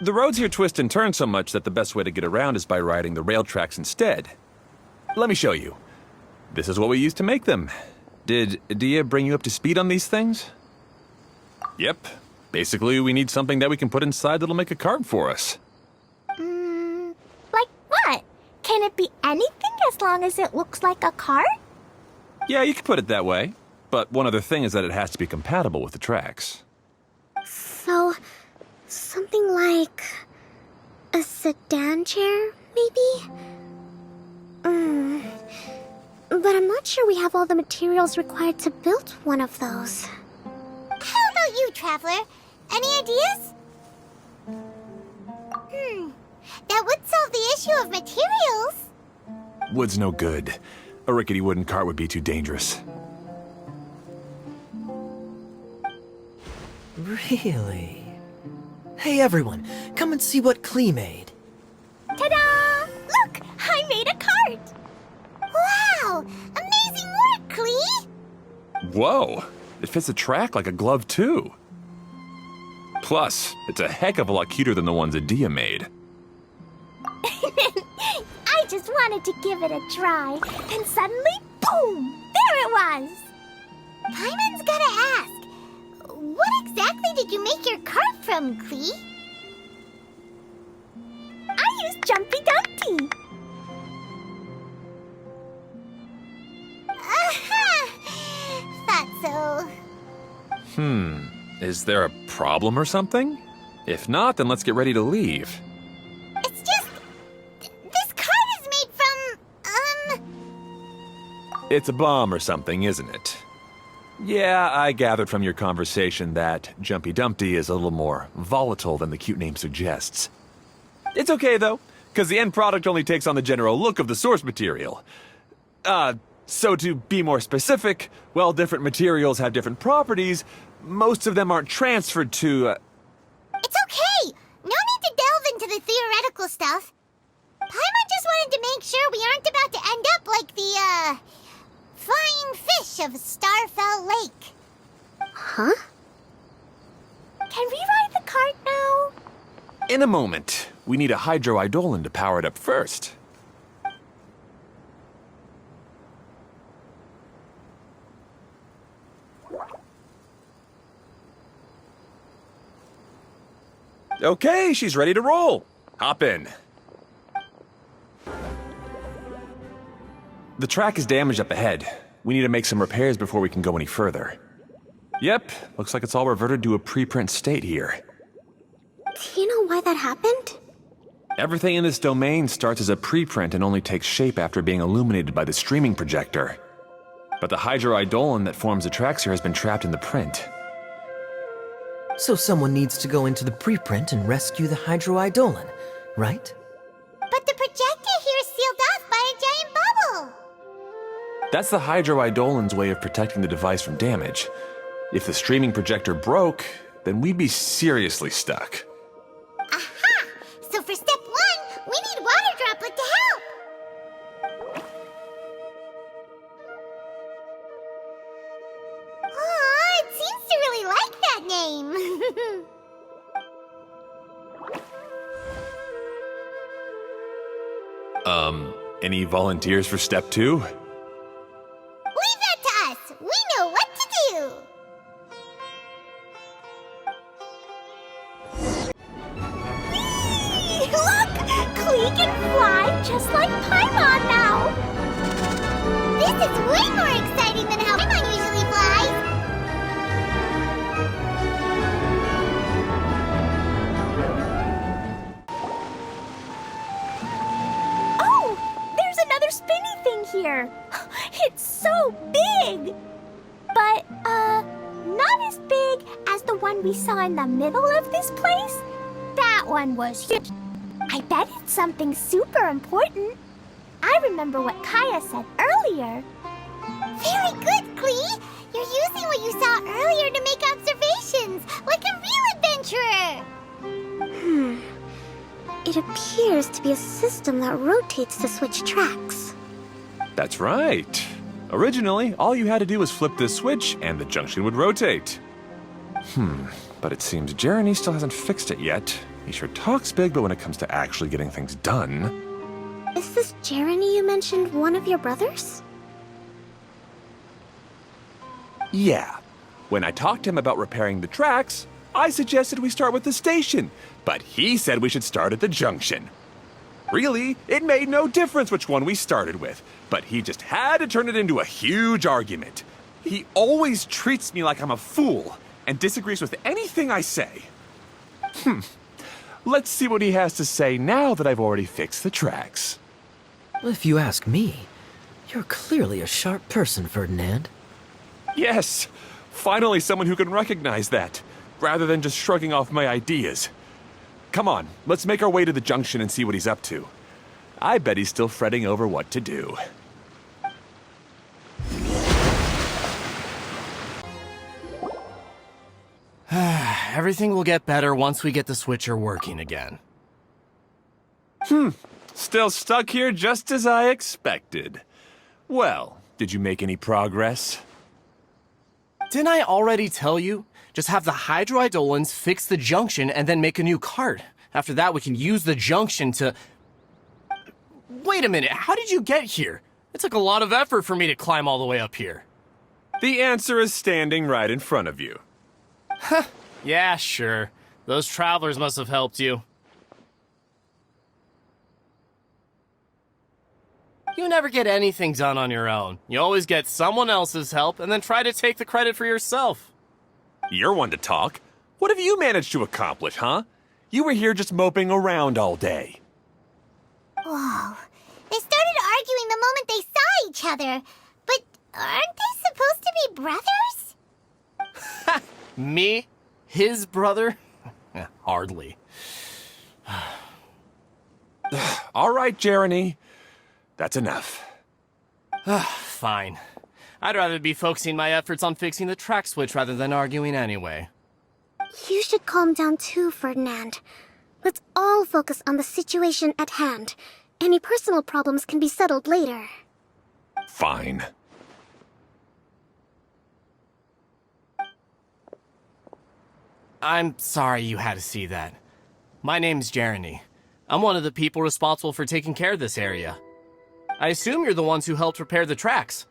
The roads here twist and turn so much that the best way to get around is by riding the rail tracks instead. Let me show you. This is what we used to make them. Did Dia bring you up to speed on these things? Yep. Basically, we need something that we can put inside that'll make a cart for us.
Like what? Can it be anything as long as it looks like a cart?
Yeah, you could put it that way. But one other thing is that it has to be compatible with the tracks.
So, something like a sedan chair, maybe? But I'm not sure we have all the materials required to build one of those.
How about you, Traveler? Any ideas? That would solve the issue of materials.
Wood's no good. A rickety wooden cart would be too dangerous.
Really? Hey everyone, come and see what Klee made.
Ta-da! Look! I made a cart!
Wow! Amazing work, Klee!
Whoa! It fits the track like a glove, too. Plus, it's a heck of a lot cuter than the ones Adia made.
I just wanted to give it a try. Then suddenly, Boom! There it was!
Paimon's gotta ask, what exactly did you make your cart from, Klee?
I used Jumpy Dumpty.
Aha! Thought so.
Is there a problem or something? If not, then let's get ready to leave.
It's just... this cart is made from,
It's a bomb or something, isn't it? Yeah, I gathered from your conversation that Jumpy Dumpty is a little more volatile than the cute name suggests. It's okay, though, because the end product only takes on the general look of the source material. So to be more specific, while different materials have different properties, most of them aren't transferred to,
It's okay! No need to delve into the theoretical stuff. Paimon just wanted to make sure we aren't about to end up like the, flying fish of Starfell Lake.
Huh?
Can we ride the cart now?
In a moment. We need a hydroidolin to power it up first. Okay, she's ready to roll. Hop in. The track is damaged up ahead. We need to make some repairs before we can go any further. Yep, looks like it's all reverted to a preprint state here.
Do you know why that happened?
Everything in this domain starts as a preprint and only takes shape after being illuminated by the streaming projector. But the hydroidolin that forms the tracks here has been trapped in the print.
So someone needs to go into the preprint and rescue the hydroidolin, right?
But the projector here is sealed off by a giant bubble.
That's the hydroidolin's way of protecting the device from damage. If the streaming projector broke, then we'd be seriously stuck.
Aha! So for step 1, we need water droplet to help. Aw, it seems to really like that name.
Any volunteers for step 2?
Leave that to us. We know what to do.
Whee! Look! Klee can fly just like Paimon now!
This is way more exciting than how Paimon usually flies.
Oh! There's another spinny thing here! It's so big! But, not as big as the one we saw in the middle of this place. That one was huge. I bet it's something super important. I remember what Kaeya said earlier.
Very good, Klee. You're using what you saw earlier to make observations, like a real adventurer.
It appears to be a system that rotates to switch tracks.
That's right. Originally, all you had to do was flip this switch and the junction would rotate. But it seems Jeremy still hasn't fixed it yet. He sure talks big, but when it comes to actually getting things done...
Is this Jeremy you mentioned one of your brothers?
Yeah. When I talked to him about repairing the tracks, I suggested we start with the station, but he said we should start at the junction. Really, it made no difference which one we started with, but he just had to turn it into a huge argument. He always treats me like I'm a fool and disagrees with anything I say. Let's see what he has to say now that I've already fixed the tracks.
If you ask me, you're clearly a sharp person, Ferdinand.
Yes, finally someone who can recognize that, rather than just shrugging off my ideas. Come on, let's make our way to the junction and see what he's up to. I bet he's still fretting over what to do.
Everything will get better once we get the switcher working again.
Still stuck here just as I expected. Well, did you make any progress?
Didn't I already tell you? Just have the hydroidolins fix the junction and then make a new cart. After that, we can use the junction to... Wait a minute, how did you get here? It took a lot of effort for me to climb all the way up here.
The answer is standing right in front of you.
Yeah, sure. Those travelers must have helped you. You never get anything done on your own. You always get someone else's help and then try to take the credit for yourself.
You're one to talk. What have you managed to accomplish, huh? You were here just moping around all day.
Whoa. They started arguing the moment they saw each other. But aren't they supposed to be brothers?
Me? His brother? Hardly.
All right, Jeremy. That's enough.
Fine. I'd rather be focusing my efforts on fixing the track switch rather than arguing anyway.
You should calm down too, Ferdinand. Let's all focus on the situation at hand. Any personal problems can be settled later.
Fine.
I'm sorry you had to see that. My name's Jeremy. I'm one of the people responsible for taking care of this area. I assume you're the ones who helped repair the tracks.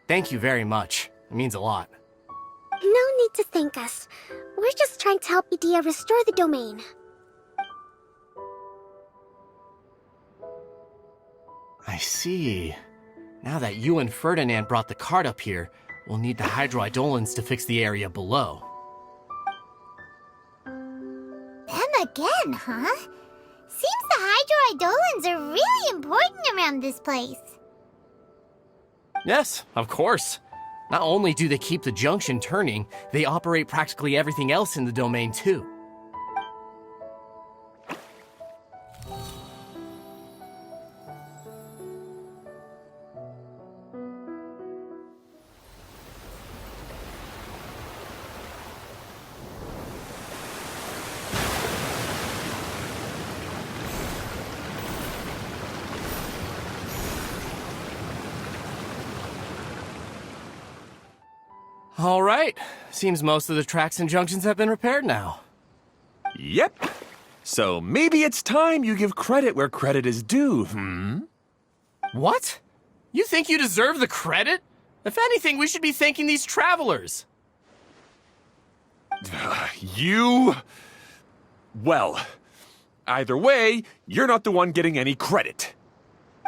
Thank you very much. It means a lot.
No need to thank us. We're just trying to help Edea restore the domain.
I see. Now that you and Ferdinand brought the cart up here, we'll need the Hydroidolins to fix the area below.
Them again, huh? Seems the Hydroidolins are really important around this place.
Yes, of course. Not only do they keep the junction turning, they operate practically everything else in the domain too. All right. Seems most of the tracks and junctions have been repaired now.
Yep. So maybe it's time you give credit where credit is due,
What? You think you deserve the credit? If anything, we should be thanking these travelers.
You... Well, either way, you're not the one getting any credit.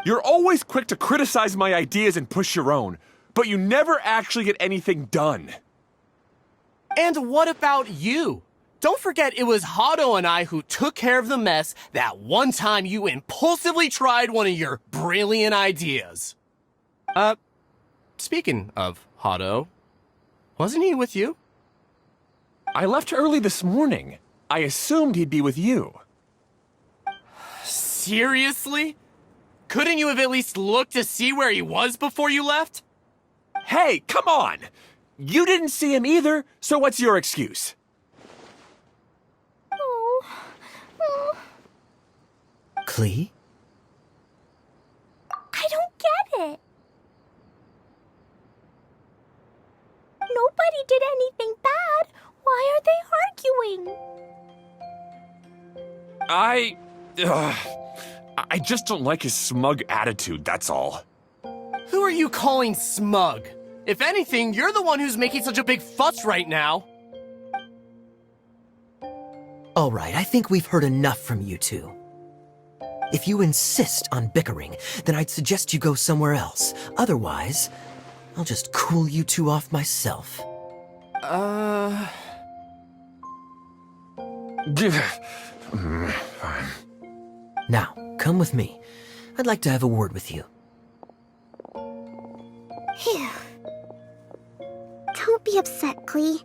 You're always quick to criticize my ideas and push your own, but you never actually get anything done.
And what about you? Don't forget it was Hado and I who took care of the mess that one time you impulsively tried one of your brilliant ideas. Speaking of Hado, wasn't he with you?
I left early this morning. I assumed he'd be with you.
Seriously? Couldn't you have at least looked to see where he was before you left?
Hey, come on! You didn't see him either, so what's your excuse?
Klee?
I don't get it. Nobody did anything bad. Why are they arguing?
I just don't like his smug attitude, that's all.
Who are you calling smug? If anything, you're the one who's making such a big fuss right now.
All right, I think we've heard enough from you two. If you insist on bickering, then I'd suggest you go somewhere else. Otherwise, I'll just cool you two off myself.
Fine.
Now, come with me. I'd like to have a word with you.
Phew.
Don't be upset, Klee.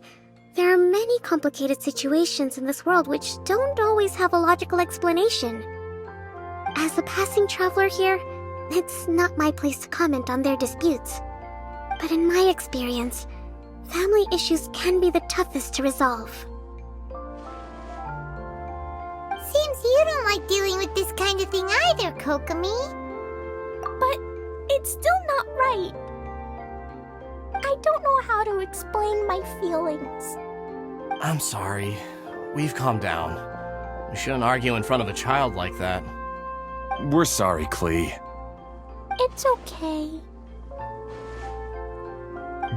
There are many complicated situations in this world which don't always have a logical explanation. As a passing traveler here, it's not my place to comment on their disputes. But in my experience, family issues can be the toughest to resolve.
Seems you don't like dealing with this kind of thing either, Kokomi.
But it's still not right. I don't know how to explain my feelings.
I'm sorry. We've calmed down. We shouldn't argue in front of a child like that.
We're sorry, Klee.
It's okay.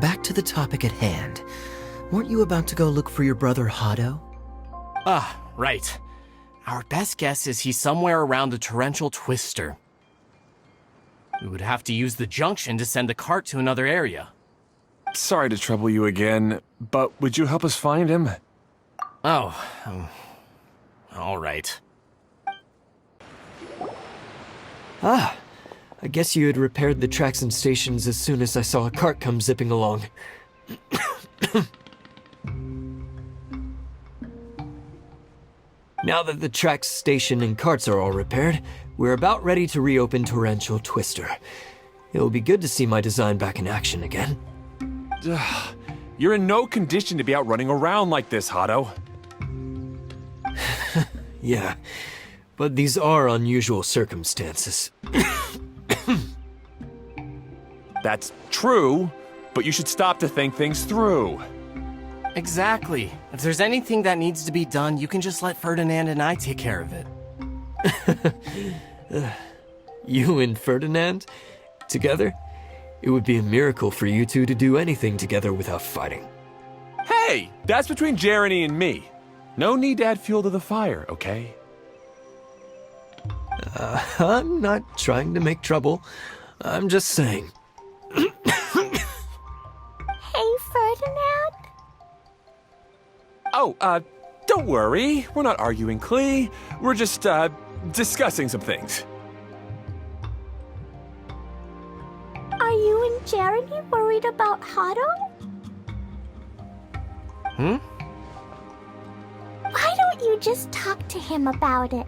Back to the topic at hand. Weren't you about to go look for your brother Hado?
Ah, right. Our best guess is he's somewhere around the torrential twister. We would have to use the junction to send the cart to another area.
Sorry to trouble you again, but would you help us find him?
Oh, all right.
Ah, I guess you had repaired the tracks and stations as soon as I saw a cart come zipping along. Now that the tracks, station, and carts are all repaired, we're about ready to reopen Torrential Twister. It'll be good to see my design back in action again.
You're in no condition to be out running around like this, Hado.
Yeah, but these are unusual circumstances.
That's true, but you should stop to think things through.
Exactly. If there's anything that needs to be done, you can just let Ferdinand and I take care of it.
You and Ferdinand? Together? It would be a miracle for you two to do anything together without fighting.
Hey, that's between Jeremy and me. No need to add fuel to the fire, okay?
I'm not trying to make trouble. I'm just saying.
Hey, Ferdinand?
Oh, don't worry. We're not arguing, Klee. We're just, discussing some things.
Are you and Jeremy worried about Hado? Why don't you just talk to him about it?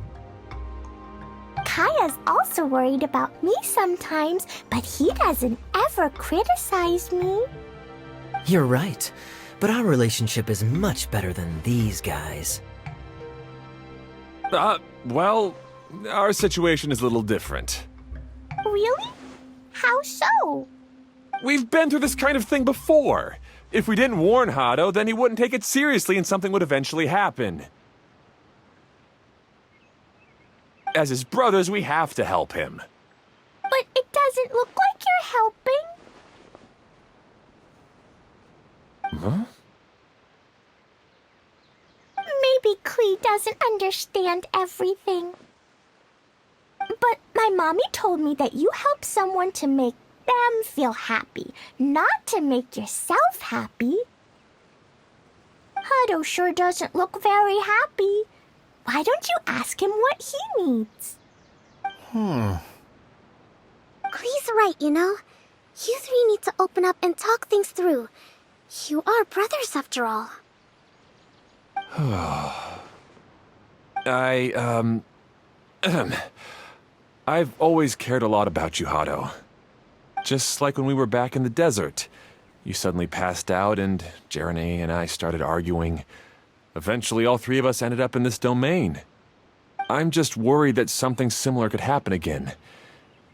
Kaeya's also worried about me sometimes, but he doesn't ever criticize me.
You're right, but our relationship is much better than these guys.
Well, our situation is a little different.
Really? How so?
We've been through this kind of thing before. If we didn't warn Hado, then he wouldn't take it seriously and something would eventually happen. As his brothers, we have to help him.
But it doesn't look like you're helping.
Huh?
Maybe Klee doesn't understand everything. But my mommy told me that you help someone to make them feel happy, not to make yourself happy. Hado sure doesn't look very happy. Why don't you ask him what he needs?
Klee's right, you know. You three need to open up and talk things through. You are brothers after all.
I've always cared a lot about you, Hado. Just like when we were back in the desert. You suddenly passed out and Jeremy and I started arguing. Eventually, all three of us ended up in this domain. I'm just worried that something similar could happen again.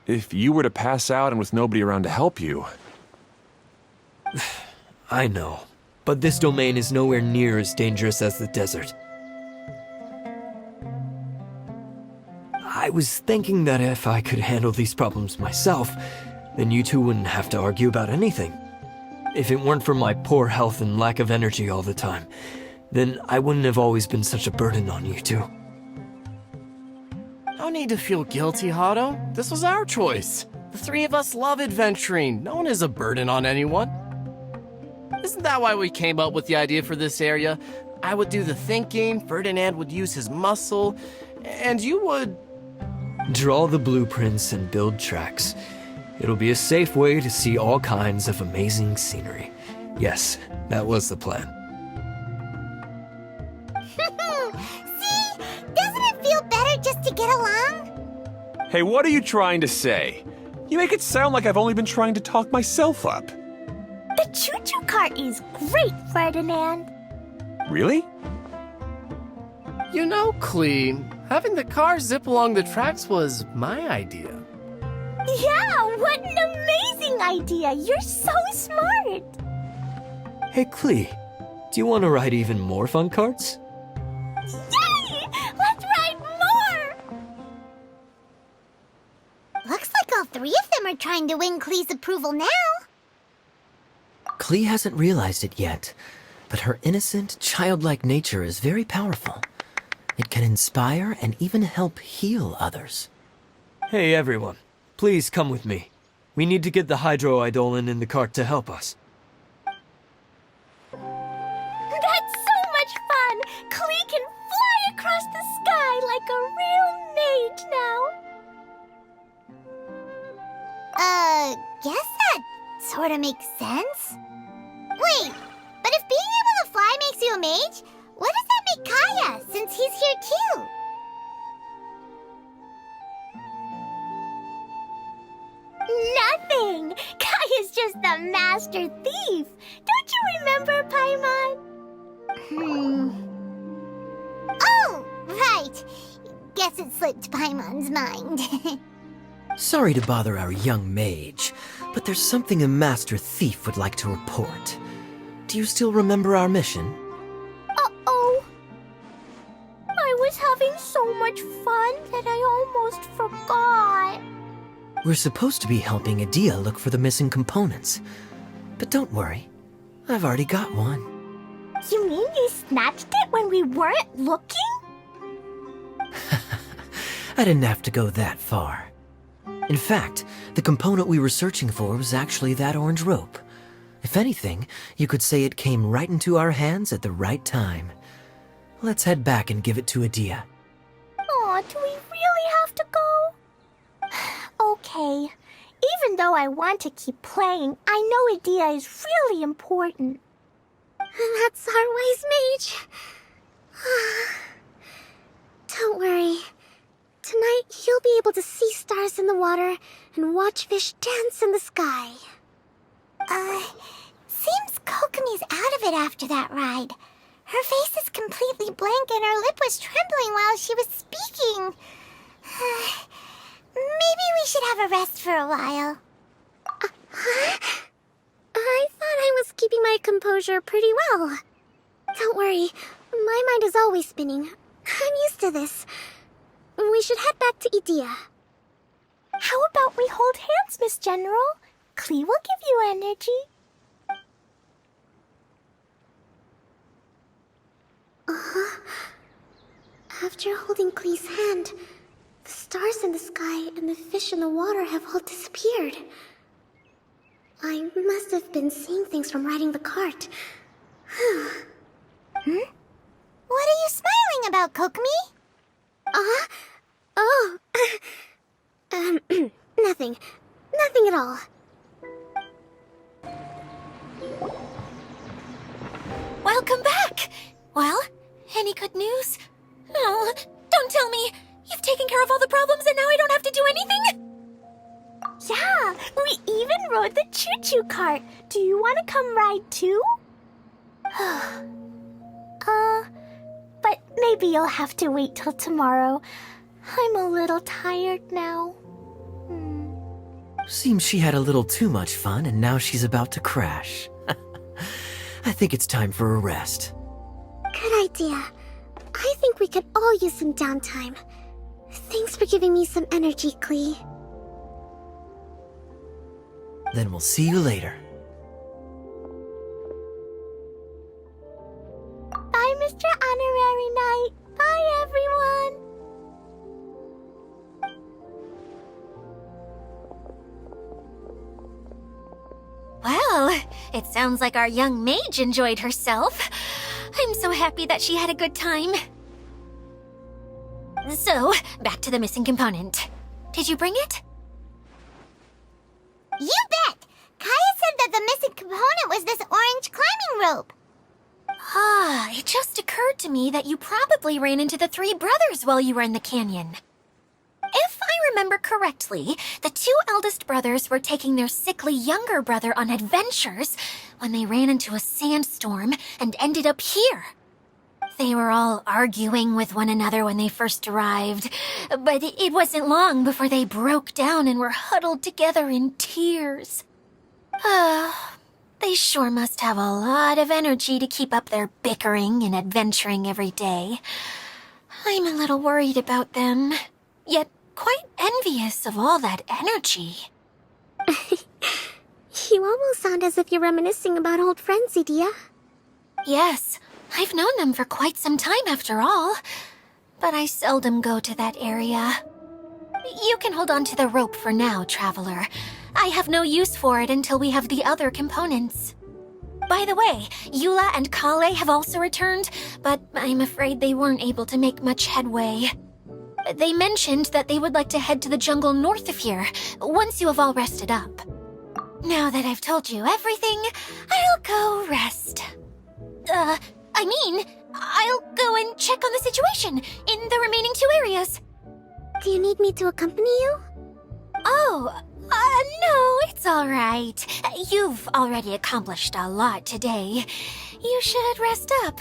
If you were to pass out and with nobody around to help you...
I know, but this domain is nowhere near as dangerous as the desert. I was thinking that if I could handle these problems myself, then you two wouldn't have to argue about anything. If it weren't for my poor health and lack of energy all the time, then I wouldn't have always been such a burden on you two.
No need to feel guilty, Hado. This was our choice. The three of us love adventuring. No one is a burden on anyone. Isn't that why we came up with the idea for this area? I would do the thinking, Ferdinand would use his muscle, and you would...
Draw the blueprints and build tracks. It'll be a safe way to see all kinds of amazing scenery. Yes, that was the plan.
See? Doesn't it feel better just to get along?
Hey, what are you trying to say? You make it sound like I've only been trying to talk myself up.
The choo-choo cart is great, Ferdinand.
Really?
You know, Klee, having the car zip along the tracks was my idea.
Yeah, what an amazing idea. You're so smart.
Hey, Klee, do you want to ride even more fun carts?
Yay! Let's ride more!
Looks like all three of them we're trying to win Klee's approval now.
Klee hasn't realized it yet, but her innocent, childlike nature is very powerful. It can inspire and even help heal others.
Hey everyone, please come with me. We need to get the hydroidolin in the cart to help us.
That's so much fun! Klee can fly across the sky like a real mage now.
Guess that sort of makes sense. Wait, but if being able to fly makes you a mage, what does that make Kaeya, since he's here too?
Nothing! Kaeya's just the master thief! Don't you remember, Paimon?
Oh, right. Guess it slipped Paimon's mind.
Sorry to bother our young mage, but there's something a master thief would like to report. Do you still remember our mission?
Uh-oh. I was having so much fun that I almost forgot.
We're supposed to be helping Edea look for the missing components. But don't worry, I've already got one.
You mean you snatched it when we weren't looking?
I didn't have to go that far. In fact, the component we were searching for was actually that orange rope. If anything, you could say it came right into our hands at the right time. Let's head back and give it to Edea.
Aw, do we really have to go? Okay. Even though I want to keep playing, I know Edea is really important.
That's our wise mage. Don't worry. Tonight, you'll be able to see stars in the water and watch fish dance in the sky.
Seems Kokomi's out of it after that ride. Her face is completely blank and her lip was trembling while she was speaking. Maybe we should have a rest for a while.
I thought I was keeping my composure pretty well. Don't worry, my mind is always spinning. I'm used to this. We should head back to Edea.
How about we hold hands, Miss General? Klee will give you energy.
After holding Klee's hand, the stars in the sky and the fish in the water have all disappeared. I must have been seeing things from riding the cart.
What are you smiling about, Kokomi?
Oh. Nothing. Nothing at all.
Welcome back! Well, any good news? Oh, don't tell me! You've taken care of all the problems and now I don't have to do anything?
Yeah, we even rode the choo-choo cart. Do you want to come ride too? But maybe you'll have to wait till tomorrow. I'm a little tired now.
Seems she had a little too much fun and now she's about to crash. I think it's time for a rest.
Good idea. I think we could all use some downtime. Thanks for giving me some energy, Klee.
Then we'll see you later.
Bye, Mr. Honorary Knight. Bye, everyone.
Well, it sounds like our young mage enjoyed herself. I'm so happy that she had a good time. So, back to the missing component. Did you bring it?
You bet! Kaeya said that the missing component was this orange climbing rope.
It just occurred to me that you probably ran into the three brothers while you were in the canyon. If I remember correctly, the two eldest brothers were taking their sickly younger brother on adventures when they ran into a sandstorm and ended up here. They were all arguing with one another when they first arrived, but it wasn't long before they broke down and were huddled together in tears. They sure must have a lot of energy to keep up their bickering and adventuring every day. I'm a little worried about them, yet quite envious of all that energy.
You almost sound as if you're reminiscing about old friends, Idia.
Yes, I've known them for quite some time after all. But I seldom go to that area. You can hold on to the rope for now, Traveler. I have no use for it until we have the other components. By the way, Eula and Collei have also returned, but I'm afraid they weren't able to make much headway. They mentioned that they would like to head to the jungle north of here, once you have all rested up. Now that I've told you everything, I'll go rest. I'll go and check on the situation in the remaining 2 areas.
Do you need me to accompany you?
Oh, no, it's all right. You've already accomplished a lot today. You should rest up.